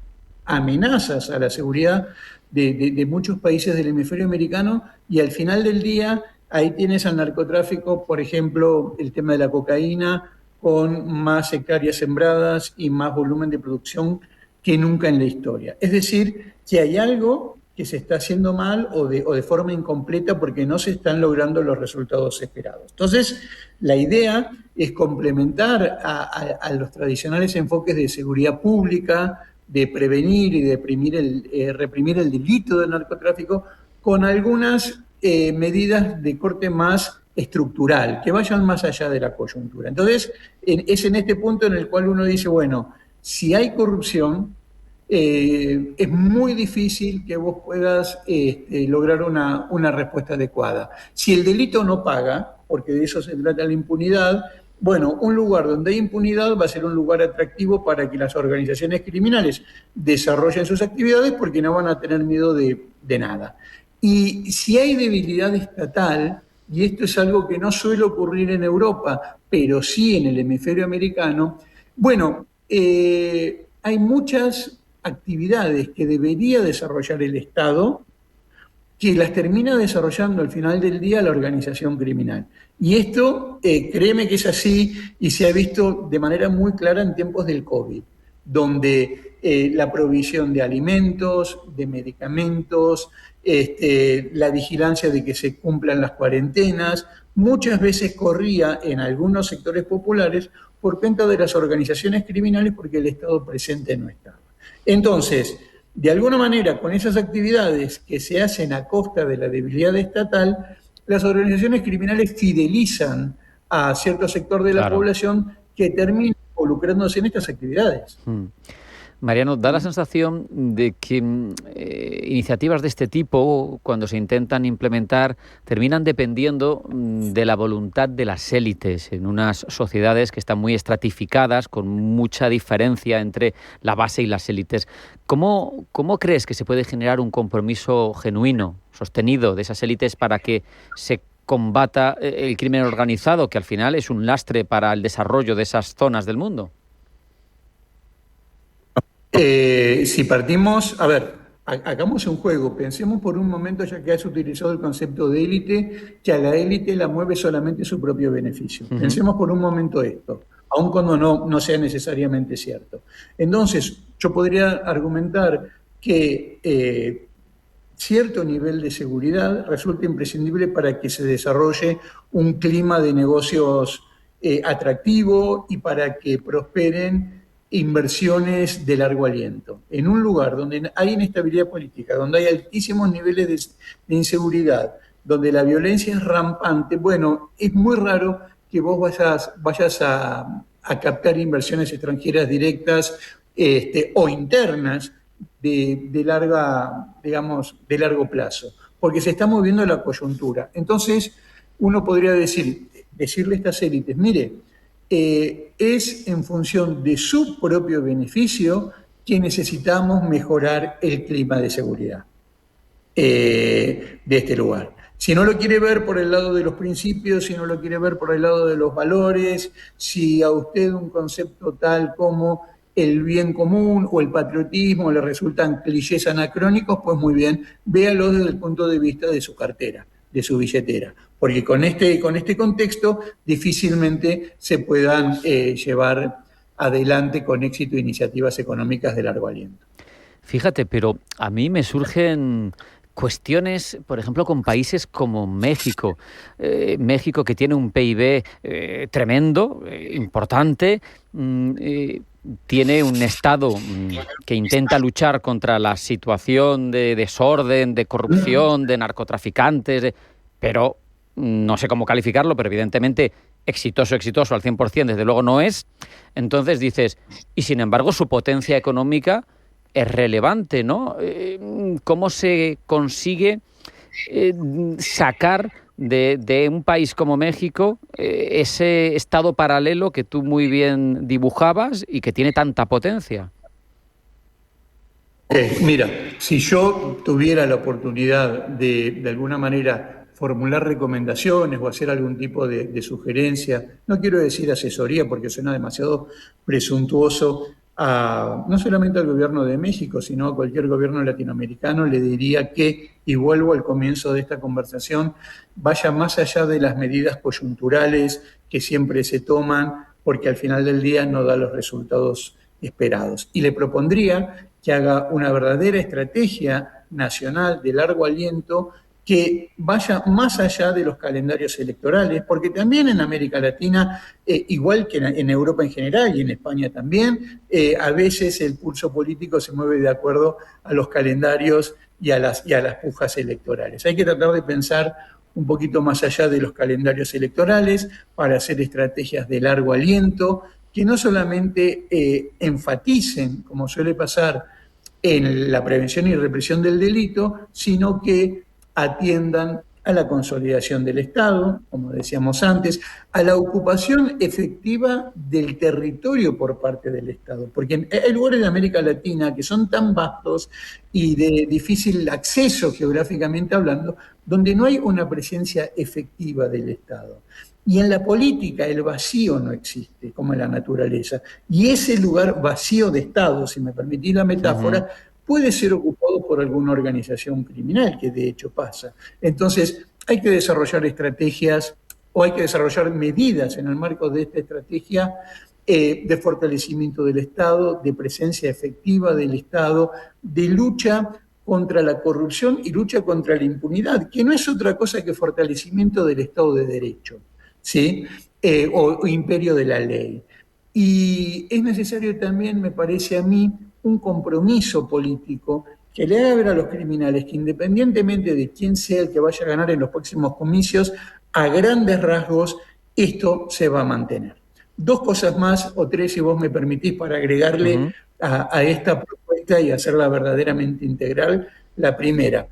amenazas a la seguridad de muchos países del hemisferio americano, y al final del día ahí tienes al narcotráfico, por ejemplo, el tema de la cocaína, con más hectáreas sembradas y más volumen de producción que nunca en la historia. Es decir, que hay algo que se está haciendo mal o de forma incompleta porque no se están logrando los resultados esperados. Entonces, la idea es complementar a los tradicionales enfoques de seguridad pública, de prevenir y de reprimir el delito del narcotráfico con algunas medidas de corte más estructural, que vayan más allá de la coyuntura. Entonces, es en este punto en el cual uno dice, bueno, si hay corrupción, es muy difícil que vos puedas lograr una respuesta adecuada. Si el delito no paga, porque de eso se trata la impunidad, bueno, un lugar donde hay impunidad va a ser un lugar atractivo para que las organizaciones criminales desarrollen sus actividades porque no van a tener miedo de nada. Y si hay debilidad estatal, y esto es algo que no suele ocurrir en Europa, pero sí en el hemisferio americano, bueno, hay muchas actividades que debería desarrollar el Estado que las termina desarrollando al final del día la organización criminal. Y esto, créeme que es así y se ha visto de manera muy clara en tiempos del COVID, donde la provisión de alimentos, de medicamentos, la vigilancia de que se cumplan las cuarentenas, muchas veces corría en algunos sectores populares por cuenta de las organizaciones criminales porque el Estado presente no estaba. Entonces, de alguna manera, con esas actividades que se hacen a costa de la debilidad estatal, las organizaciones criminales fidelizan a cierto sector de la población que termina involucrándose en estas actividades. Mariano, da la sensación de que iniciativas de este tipo, cuando se intentan implementar, terminan dependiendo de la voluntad de las élites en unas sociedades que están muy estratificadas, con mucha diferencia entre la base y las élites. ¿Cómo crees que se puede generar un compromiso genuino, sostenido de esas élites para que se combata el crimen organizado, que al final es un lastre para el desarrollo de esas zonas del mundo? Si partimos, a ver, hagamos un juego, pensemos por un momento, ya que has utilizado el concepto de élite, que a la élite la mueve solamente su propio beneficio. Pensemos por un momento esto, aun cuando no sea necesariamente cierto. Entonces, yo podría argumentar que cierto nivel de seguridad resulta imprescindible para que se desarrolle un clima de negocios atractivo y para que prosperen inversiones de largo aliento. En un lugar donde hay inestabilidad política, donde hay altísimos niveles de inseguridad, donde la violencia es rampante, bueno, es muy raro que vos vayas a captar inversiones extranjeras directas o internas de largo plazo, porque se está moviendo la coyuntura. Entonces, uno podría decirle a estas élites, mire, es en función de su propio beneficio que necesitamos mejorar el clima de seguridad de este lugar. Si no lo quiere ver por el lado de los principios, si no lo quiere ver por el lado de los valores, si a usted un concepto tal como el bien común o el patriotismo le resultan clichés anacrónicos, pues muy bien, véalo desde el punto de vista de su cartera, de su billetera, porque con este contexto difícilmente se puedan llevar adelante con éxito iniciativas económicas de largo aliento. Fíjate, pero a mí me surgen cuestiones, por ejemplo, con países como México. México, que tiene un PIB tremendo, importante, tiene un Estado que intenta luchar contra la situación de desorden, de corrupción, de narcotraficantes, pero no sé cómo calificarlo, pero evidentemente exitoso al 100%, desde luego no es. Entonces dices, y sin embargo su potencia económica es relevante, ¿no? ¿Cómo se consigue sacar de un país como México ese estado paralelo que tú muy bien dibujabas y que tiene tanta potencia? Mira, si yo tuviera la oportunidad de alguna manera formular recomendaciones o hacer algún tipo de sugerencia, no quiero decir asesoría porque suena demasiado presuntuoso, no solamente al gobierno de México, sino a cualquier gobierno latinoamericano, le diría que, y vuelvo al comienzo de esta conversación, vaya más allá de las medidas coyunturales que siempre se toman porque al final del día no da los resultados esperados. Y le propondría que haga una verdadera estrategia nacional de largo aliento que vaya más allá de los calendarios electorales, porque también en América Latina, igual que en Europa en general y en España también, a veces el pulso político se mueve de acuerdo a los calendarios y a las pujas electorales. Hay que tratar de pensar un poquito más allá de los calendarios electorales para hacer estrategias de largo aliento, que no solamente enfaticen, como suele pasar, en la prevención y represión del delito, sino que atiendan a la consolidación del Estado, como decíamos antes, a la ocupación efectiva del territorio por parte del Estado. Porque hay lugares de América Latina que son tan vastos y de difícil acceso geográficamente hablando, donde no hay una presencia efectiva del Estado. Y en la política el vacío no existe, como en la naturaleza. Y ese lugar vacío de Estado, si me permitís la metáfora, puede ser ocupado por alguna organización criminal, que de hecho pasa. Entonces, hay que desarrollar estrategias o hay que desarrollar medidas en el marco de esta estrategia de fortalecimiento del Estado, de presencia efectiva del Estado, de lucha contra la corrupción y lucha contra la impunidad, que no es otra cosa que fortalecimiento del Estado de Derecho, ¿sí? O imperio de la ley. Y es necesario también, me parece a mí, un compromiso político que le haga ver a los criminales que independientemente de quién sea el que vaya a ganar en los próximos comicios, a grandes rasgos esto se va a mantener. Dos cosas más, o tres si vos me permitís, para agregarle a esta propuesta y hacerla verdaderamente integral. La primera,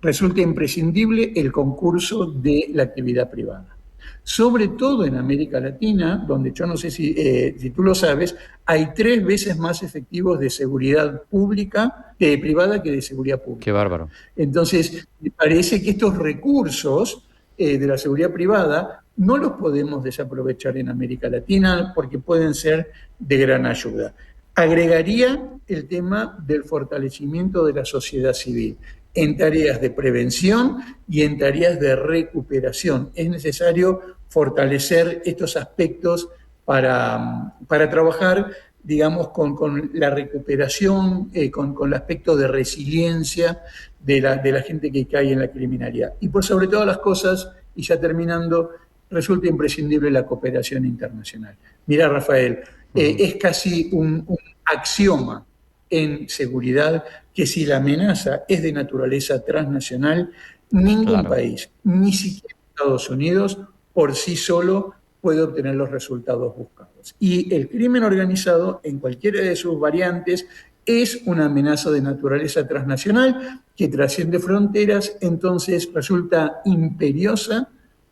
resulta imprescindible el concurso de la actividad privada. Sobre todo en América Latina, donde yo no sé si tú lo sabes, hay 3 veces más efectivos de seguridad pública privada que de seguridad pública. Qué bárbaro. Entonces, me parece que estos recursos de la seguridad privada no los podemos desaprovechar en América Latina porque pueden ser de gran ayuda. Agregaría el tema del fortalecimiento de la sociedad civil en tareas de prevención y en tareas de recuperación. Es necesario fortalecer estos aspectos para trabajar, digamos, con la recuperación, con el aspecto de resiliencia de la gente que cae en la criminalidad. Y por sobre todas las cosas, y ya terminando, resulta imprescindible la cooperación internacional. Mira, Rafael, es casi un axioma en seguridad que si la amenaza es de naturaleza transnacional, ningún país, ni siquiera Estados Unidos, por sí solo puede obtener los resultados buscados. Y el crimen organizado, en cualquiera de sus variantes, es una amenaza de naturaleza transnacional que trasciende fronteras, entonces resulta imperiosa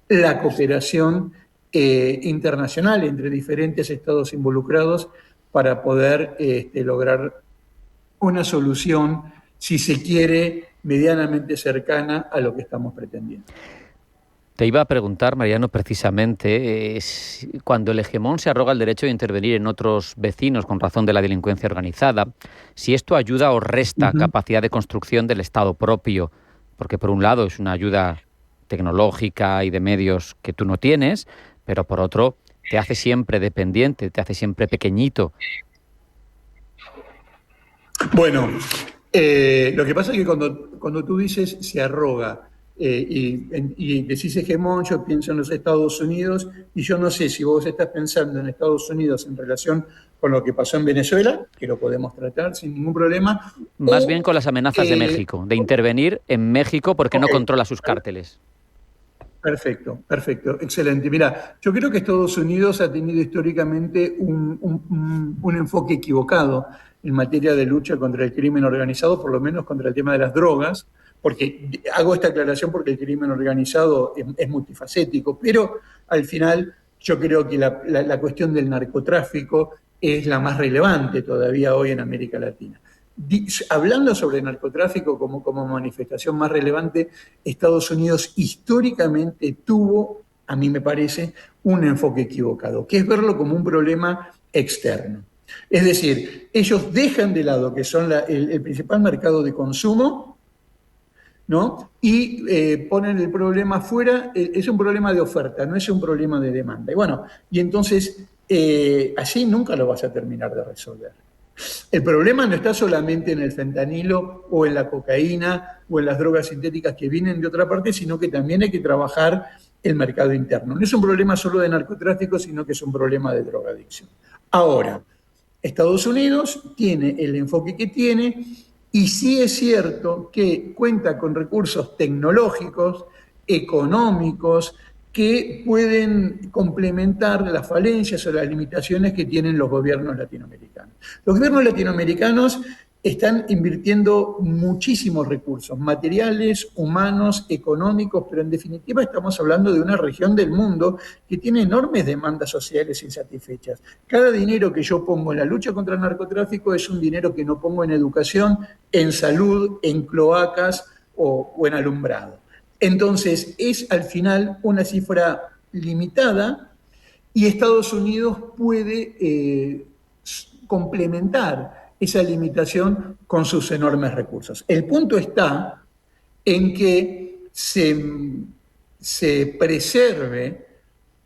la cooperación internacional entre diferentes estados involucrados para poder lograr una solución, si se quiere, medianamente cercana a lo que estamos pretendiendo. Te iba a preguntar, Mariano, precisamente, cuando el hegemón se arroga el derecho de intervenir en otros vecinos con razón de la delincuencia organizada, si esto ayuda o resta capacidad de construcción del Estado propio, porque por un lado es una ayuda tecnológica y de medios que tú no tienes, pero por otro te hace siempre dependiente, te hace siempre pequeñito. Bueno, lo que pasa es que cuando tú dices se arroga y decís hegemón, yo pienso en los Estados Unidos y yo no sé si vos estás pensando en Estados Unidos en relación con lo que pasó en Venezuela, que lo podemos tratar sin ningún problema. Más bien con las amenazas de México, de intervenir en México porque no controla sus cárteles. Perfecto, excelente. Mira, yo creo que Estados Unidos ha tenido históricamente un enfoque equivocado en materia de lucha contra el crimen organizado, por lo menos contra el tema de las drogas, porque hago esta aclaración porque el crimen organizado es multifacético, pero al final yo creo que la cuestión del narcotráfico es la más relevante todavía hoy en América Latina. Hablando sobre el narcotráfico como manifestación más relevante, Estados Unidos históricamente tuvo, a mí me parece, un enfoque equivocado, que es verlo como un problema externo. Es decir, ellos dejan de lado que son el principal mercado de consumo, ¿no? Y ponen el problema afuera, es un problema de oferta, no es un problema de demanda. Y bueno, y entonces así nunca lo vas a terminar de resolver. El problema no está solamente en el fentanilo o en la cocaína o en las drogas sintéticas que vienen de otra parte, sino que también hay que trabajar el mercado interno. No es un problema solo de narcotráfico, sino que es un problema de drogadicción. Ahora, Estados Unidos tiene el enfoque que tiene y sí es cierto que cuenta con recursos tecnológicos, económicos, que pueden complementar las falencias o las limitaciones que tienen los gobiernos latinoamericanos. Los gobiernos latinoamericanos están invirtiendo muchísimos recursos, materiales, humanos, económicos, pero en definitiva estamos hablando de una región del mundo que tiene enormes demandas sociales insatisfechas. Cada dinero que yo pongo en la lucha contra el narcotráfico es un dinero que no pongo en educación, en salud, en cloacas o en alumbrado. Entonces, es al final una cifra limitada y Estados Unidos puede complementar esa limitación con sus enormes recursos. El punto está en que se preserve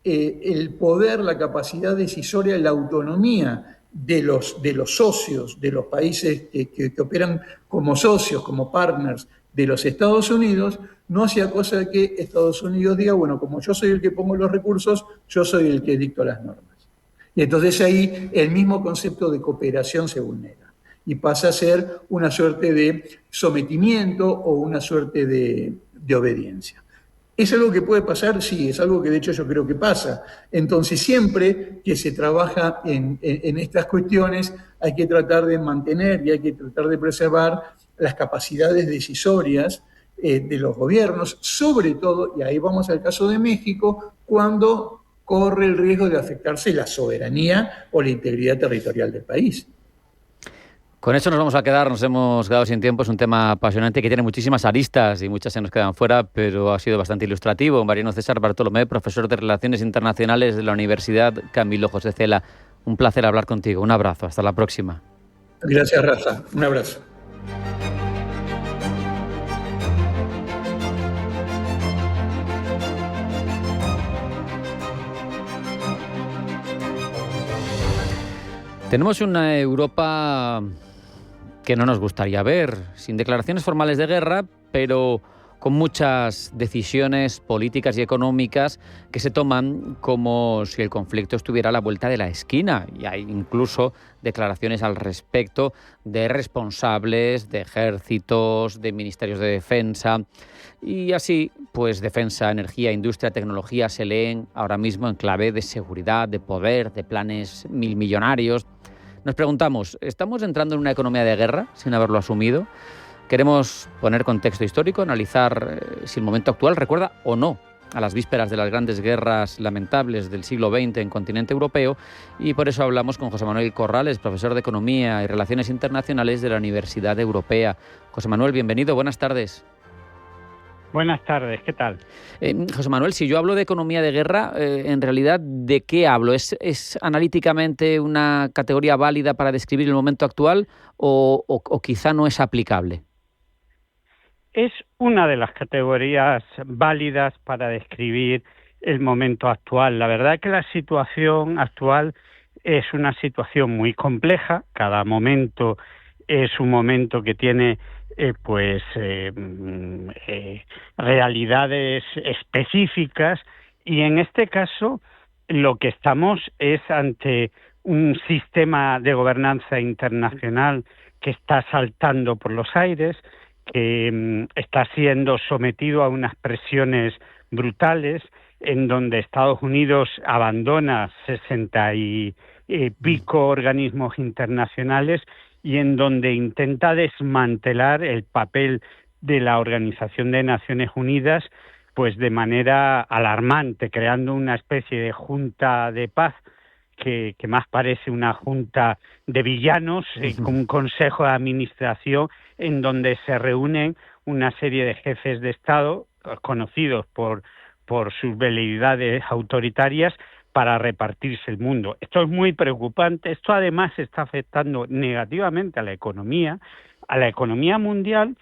el poder, la capacidad decisoria, la autonomía de los socios, de los países que operan como socios, como partners de los Estados Unidos, no hacía cosa de que Estados Unidos diga, bueno, como yo soy el que pongo los recursos, yo soy el que dicto las normas. Y entonces ahí el mismo concepto de cooperación se vulnera y pasa a ser una suerte de sometimiento o una suerte de obediencia. ¿Es algo que puede pasar? Sí, es algo que de hecho yo creo que pasa. Entonces siempre que se trabaja en estas cuestiones hay que tratar de mantener y hay que tratar de preservar las capacidades decisorias de los gobiernos, sobre todo, y ahí vamos al caso de México, cuando corre el riesgo de afectarse la soberanía o la integridad territorial del país. Con eso nos vamos a quedar, nos hemos quedado sin tiempo, es un tema apasionante que tiene muchísimas aristas y muchas se nos quedan fuera, pero ha sido bastante ilustrativo. Mariano César Bartolomé, profesor de Relaciones Internacionales de la Universidad Camilo José Cela. Un placer hablar contigo, un abrazo, hasta la próxima. Gracias, Rafa, un abrazo. Tenemos una Europa que no nos gustaría ver, sin declaraciones formales de guerra, pero con muchas decisiones políticas y económicas que se toman como si el conflicto estuviera a la vuelta de la esquina. Y hay incluso declaraciones al respecto de responsables, de ejércitos, de ministerios de defensa. Y así, pues defensa, energía, industria, tecnología se leen ahora mismo en clave de seguridad, de poder, de planes milmillonarios. Nos preguntamos, ¿estamos entrando en una economía de guerra sin haberlo asumido? Queremos poner contexto histórico, analizar si el momento actual recuerda o no a las vísperas de las grandes guerras lamentables del siglo XX en continente europeo, y por eso hablamos con José Manuel Corrales, profesor de Economía y Relaciones Internacionales de la Universidad Europea. José Manuel, bienvenido, buenas tardes. Buenas tardes, ¿qué tal? José Manuel, si yo hablo de economía de guerra, en realidad, ¿de qué hablo? ¿Es analíticamente una categoría válida para describir el momento actual o quizá no es aplicable? Es una de las categorías válidas para describir el momento actual. La verdad es que la situación actual es una situación muy compleja. Cada momento es un momento que tiene realidades específicas, y en este caso lo que estamos es ante un sistema de gobernanza internacional que está saltando por los aires, que está siendo sometido a unas presiones brutales, en donde Estados Unidos abandona 60 y pico organismos internacionales y en donde intenta desmantelar el papel de la Organización de Naciones Unidas pues de manera alarmante, creando una especie de junta de paz que más parece una junta de villanos, con un consejo de administración en donde se reúnen una serie de jefes de Estado conocidos por sus veleidades autoritarias para repartirse el mundo. Esto es muy preocupante. Esto además está afectando negativamente a la economía mundial,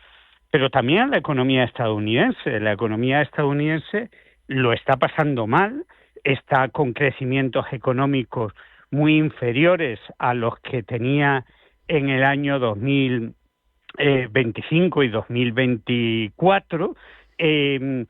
pero también a la economía estadounidense. La economía estadounidense lo está pasando mal. está con crecimientos económicos muy inferiores a los que tenía en el año 2025 y 2024, se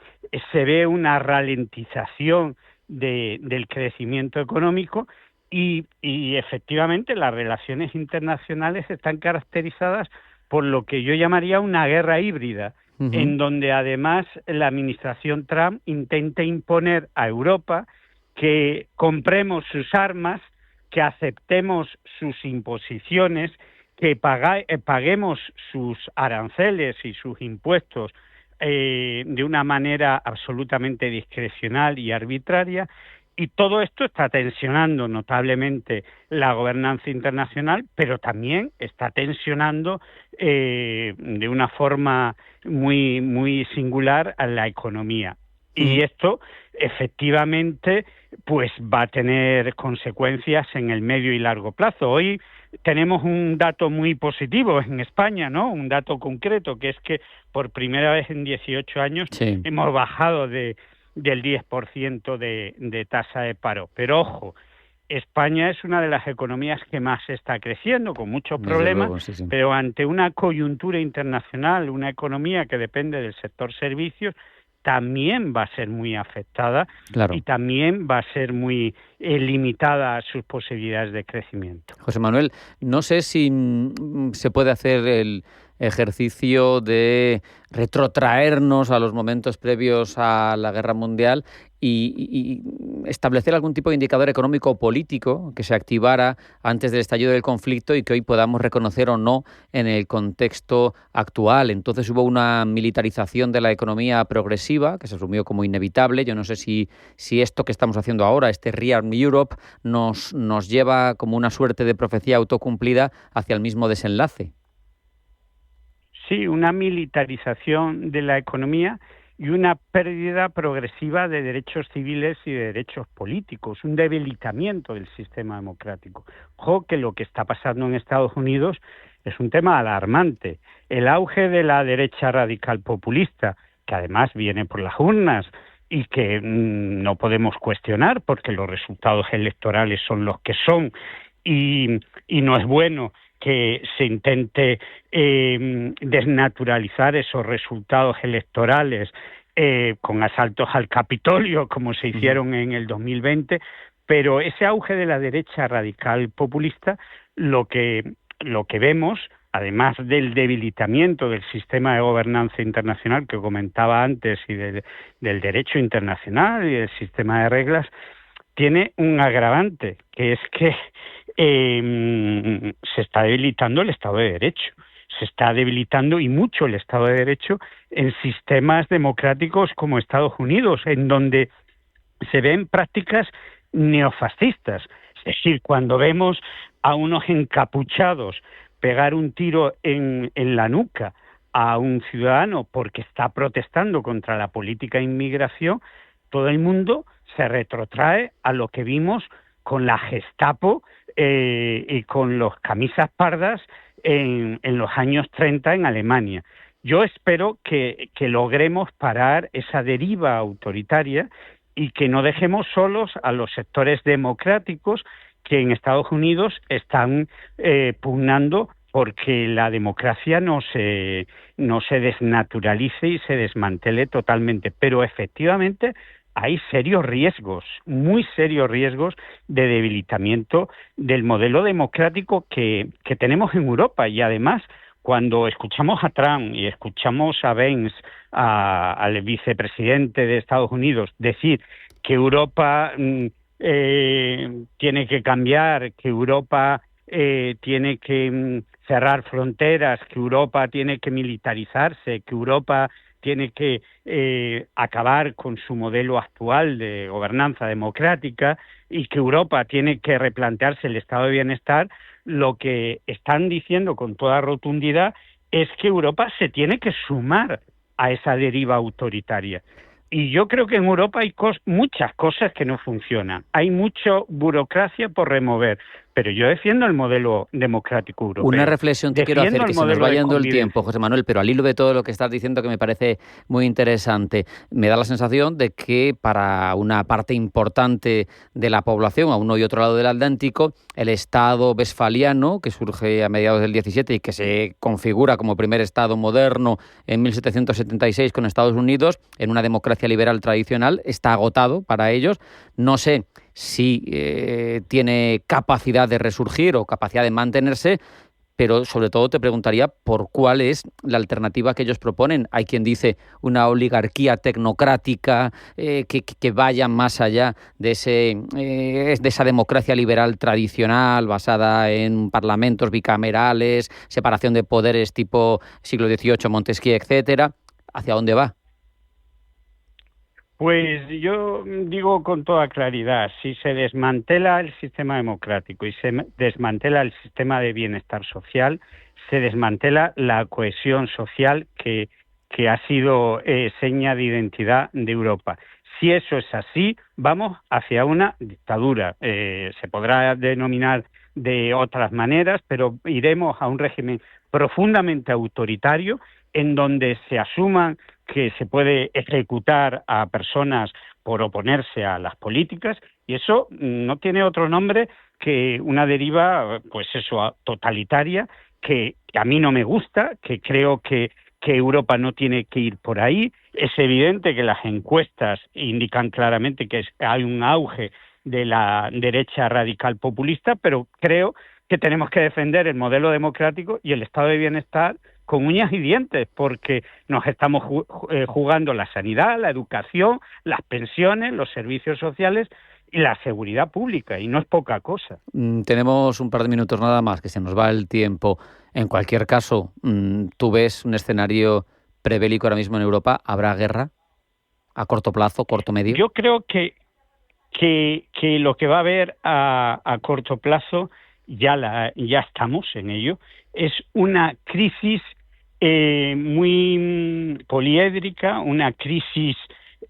ve una ralentización del crecimiento económico y efectivamente las relaciones internacionales están caracterizadas por lo que yo llamaría una guerra híbrida, en donde además la administración Trump intenta imponer a Europa que compremos sus armas, que aceptemos sus imposiciones, que paguemos sus aranceles y sus impuestos de una manera absolutamente discrecional y arbitraria, y todo esto está tensionando notablemente la gobernanza internacional, pero también está tensionando de una forma muy, muy singular a la economía. Y esto efectivamente pues va a tener consecuencias en el medio y largo plazo. Hoy tenemos un dato muy positivo en España, ¿no? Un dato concreto, que es que por primera vez en 18 años hemos bajado del 10% de tasa de paro. Pero ojo, España es una de las economías que más está creciendo, con muchos problemas, luego, pero ante una coyuntura internacional, una economía que depende del sector servicios, también va a ser muy afectada y también va a ser muy limitada a sus posibilidades de crecimiento. José Manuel, no sé si se puede hacer el ejercicio de retrotraernos a los momentos previos a la Guerra Mundial y establecer algún tipo de indicador económico o político que se activara antes del estallido del conflicto y que hoy podamos reconocer o no en el contexto actual. Entonces hubo una militarización de la economía progresiva que se asumió como inevitable. Yo no sé si esto que estamos haciendo ahora, este Rearm Europe, nos lleva como una suerte de profecía autocumplida hacia el mismo desenlace. Sí, una militarización de la economía y una pérdida progresiva de derechos civiles y de derechos políticos, un debilitamiento del sistema democrático. Ojo que lo que está pasando en Estados Unidos es un tema alarmante. El auge de la derecha radical populista, que además viene por las urnas y que no podemos cuestionar porque los resultados electorales son los que son y no es bueno que se intente desnaturalizar esos resultados electorales con asaltos al Capitolio, como se hicieron en el 2020, pero ese auge de la derecha radical populista, lo que vemos, además del debilitamiento del sistema de gobernanza internacional que comentaba antes y del derecho internacional y del sistema de reglas, tiene un agravante, que es que se está debilitando el Estado de Derecho. Se está debilitando y mucho el Estado de Derecho en sistemas democráticos como Estados Unidos, en donde se ven prácticas neofascistas. Es decir, cuando vemos a unos encapuchados pegar un tiro en la nuca a un ciudadano porque está protestando contra la política de inmigración, todo el mundo se retrotrae a lo que vimos con la Gestapo y con los camisas pardas en los años 30 en Alemania. Yo espero que logremos parar esa deriva autoritaria y que no dejemos solos a los sectores democráticos que en Estados Unidos están pugnando porque la democracia no se desnaturalice y se desmantele totalmente. Pero efectivamente hay serios riesgos, muy serios riesgos de debilitamiento del modelo democrático que tenemos en Europa. Y además, cuando escuchamos a Trump y escuchamos a Vance, al vicepresidente de Estados Unidos, decir que Europa tiene que cambiar, que Europa tiene que cerrar fronteras, que Europa tiene que militarizarse, que Europa tiene que acabar con su modelo actual de gobernanza democrática y que Europa tiene que replantearse el estado de bienestar, lo que están diciendo con toda rotundidad es que Europa se tiene que sumar a esa deriva autoritaria. Y yo creo que en Europa hay muchas cosas que no funcionan. Hay mucha burocracia por remover, pero yo defiendo el modelo democrático europeo. Una reflexión te quiero hacer, que se nos va yendo el tiempo, José Manuel, pero al hilo de todo lo que estás diciendo, que me parece muy interesante, me da la sensación de que para una parte importante de la población, a uno y otro lado del Atlántico, el Estado westfaliano, que surge a mediados del 17 y que se configura como primer Estado moderno en 1776 con Estados Unidos, en una democracia liberal tradicional, está agotado para ellos. No sé si tiene capacidad de resurgir o capacidad de mantenerse, pero sobre todo te preguntaría por cuál es la alternativa que ellos proponen. Hay quien dice una oligarquía tecnocrática que vaya más allá de esa democracia liberal tradicional basada en parlamentos bicamerales, separación de poderes tipo siglo XVIII, Montesquieu, etcétera. ¿Hacia dónde va? Pues yo digo con toda claridad, si se desmantela el sistema democrático y se desmantela el sistema de bienestar social, se desmantela la cohesión social que ha sido seña de identidad de Europa. Si eso es así, vamos hacia una dictadura. Se podrá denominar de otras maneras, pero iremos a un régimen profundamente autoritario en donde se asuman que se puede ejecutar a personas por oponerse a las políticas, y eso no tiene otro nombre que una deriva, pues eso, totalitaria, que a mí no me gusta, que creo que Europa no tiene que ir por ahí. Es evidente que las encuestas indican claramente que hay un auge de la derecha radical populista, pero creo que tenemos que defender el modelo democrático y el estado de bienestar con uñas y dientes, porque nos estamos jugando la sanidad, la educación, las pensiones, los servicios sociales y la seguridad pública, y no es poca cosa. Tenemos un par de minutos nada más, que se nos va el tiempo. En cualquier caso, ¿tú ves un escenario prebélico ahora mismo en Europa? ¿Habrá guerra a corto plazo, corto medio? Yo creo que lo que va a haber a corto plazo, ya estamos en ello, es una crisis muy poliédrica, una crisis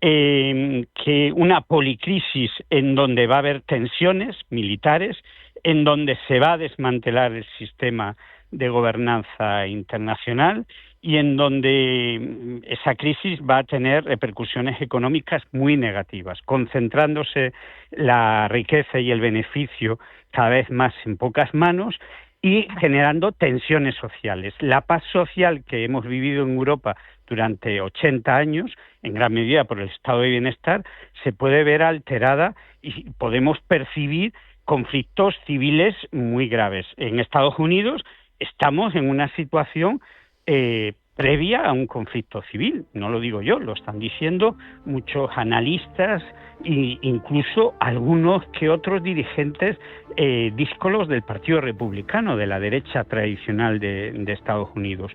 una policrisis en donde va a haber tensiones militares, en donde se va a desmantelar el sistema de gobernanza internacional y en donde esa crisis va a tener repercusiones económicas muy negativas, concentrándose la riqueza y el beneficio cada vez más en pocas manos y generando tensiones sociales. La paz social que hemos vivido en Europa durante 80 años, en gran medida por el estado de bienestar, se puede ver alterada y podemos percibir conflictos civiles muy graves. En Estados Unidos estamos en una situación previa a un conflicto civil, no lo digo yo, lo están diciendo muchos analistas e incluso algunos que otros dirigentes díscolos del Partido Republicano, de la derecha tradicional de Estados Unidos.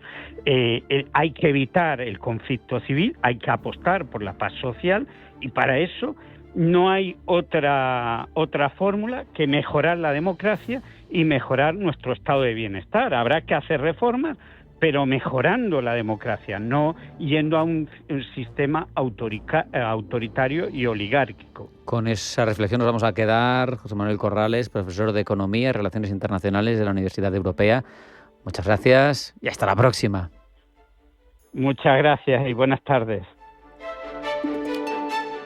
Hay que evitar el conflicto civil, hay que apostar por la paz social y para eso no hay otra fórmula que mejorar la democracia y mejorar nuestro estado de bienestar. Habrá que hacer reformas, pero mejorando la democracia, no yendo a un sistema autoritario y oligárquico. Con esa reflexión nos vamos a quedar. José Manuel Corrales, profesor de Economía y Relaciones Internacionales de la Universidad Europea. Muchas gracias y hasta la próxima. Muchas gracias y buenas tardes.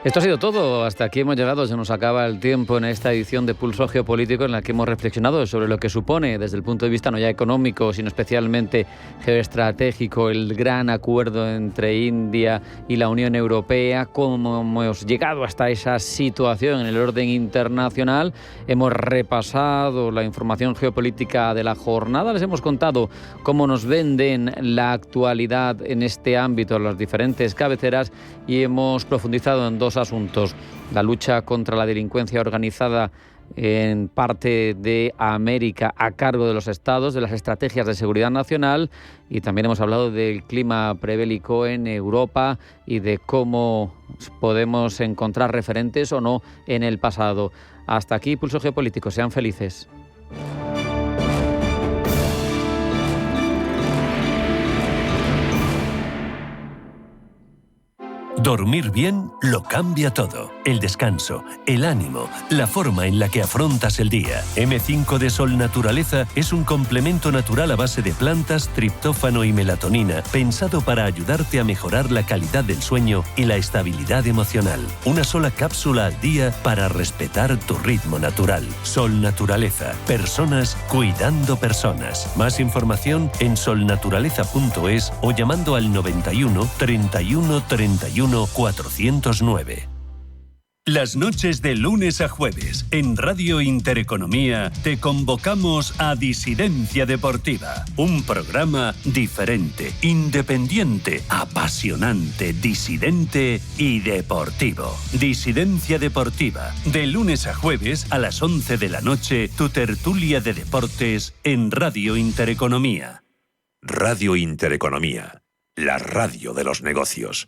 Esto ha sido todo. Hasta aquí hemos llegado. Se nos acaba el tiempo en esta edición de Pulso Geopolítico en la que hemos reflexionado sobre lo que supone desde el punto de vista no ya económico, sino especialmente geoestratégico, el gran acuerdo entre India y la Unión Europea, cómo hemos llegado hasta esa situación en el orden internacional. Hemos repasado la información geopolítica de la jornada. Les hemos contado cómo nos venden la actualidad en este ámbito, las diferentes cabeceras, y hemos profundizado en dos asuntos: la lucha contra la delincuencia organizada en parte de América a cargo de los estados, de las estrategias de seguridad nacional, y también hemos hablado del clima prebélico en Europa y de cómo podemos encontrar referentes o no en el pasado. Hasta aquí Pulso Geopolítico. Sean felices. Dormir bien lo cambia todo. El descanso, el ánimo, la forma en la que afrontas el día. M5 de Sol Naturaleza es un complemento natural a base de plantas, triptófano y melatonina, pensado para ayudarte a mejorar la calidad del sueño y la estabilidad emocional. Una sola cápsula al día para respetar tu ritmo natural. Sol Naturaleza. Personas cuidando personas. Más información en solnaturaleza.es o llamando al 91 31 31 409. Las noches de lunes a jueves en Radio Intereconomía te convocamos a Disidencia Deportiva, un programa diferente, independiente, apasionante, disidente y deportivo. Disidencia Deportiva, de lunes a jueves a las 11 de la noche, tu tertulia de deportes en Radio Intereconomía. Radio Intereconomía, la radio de los negocios.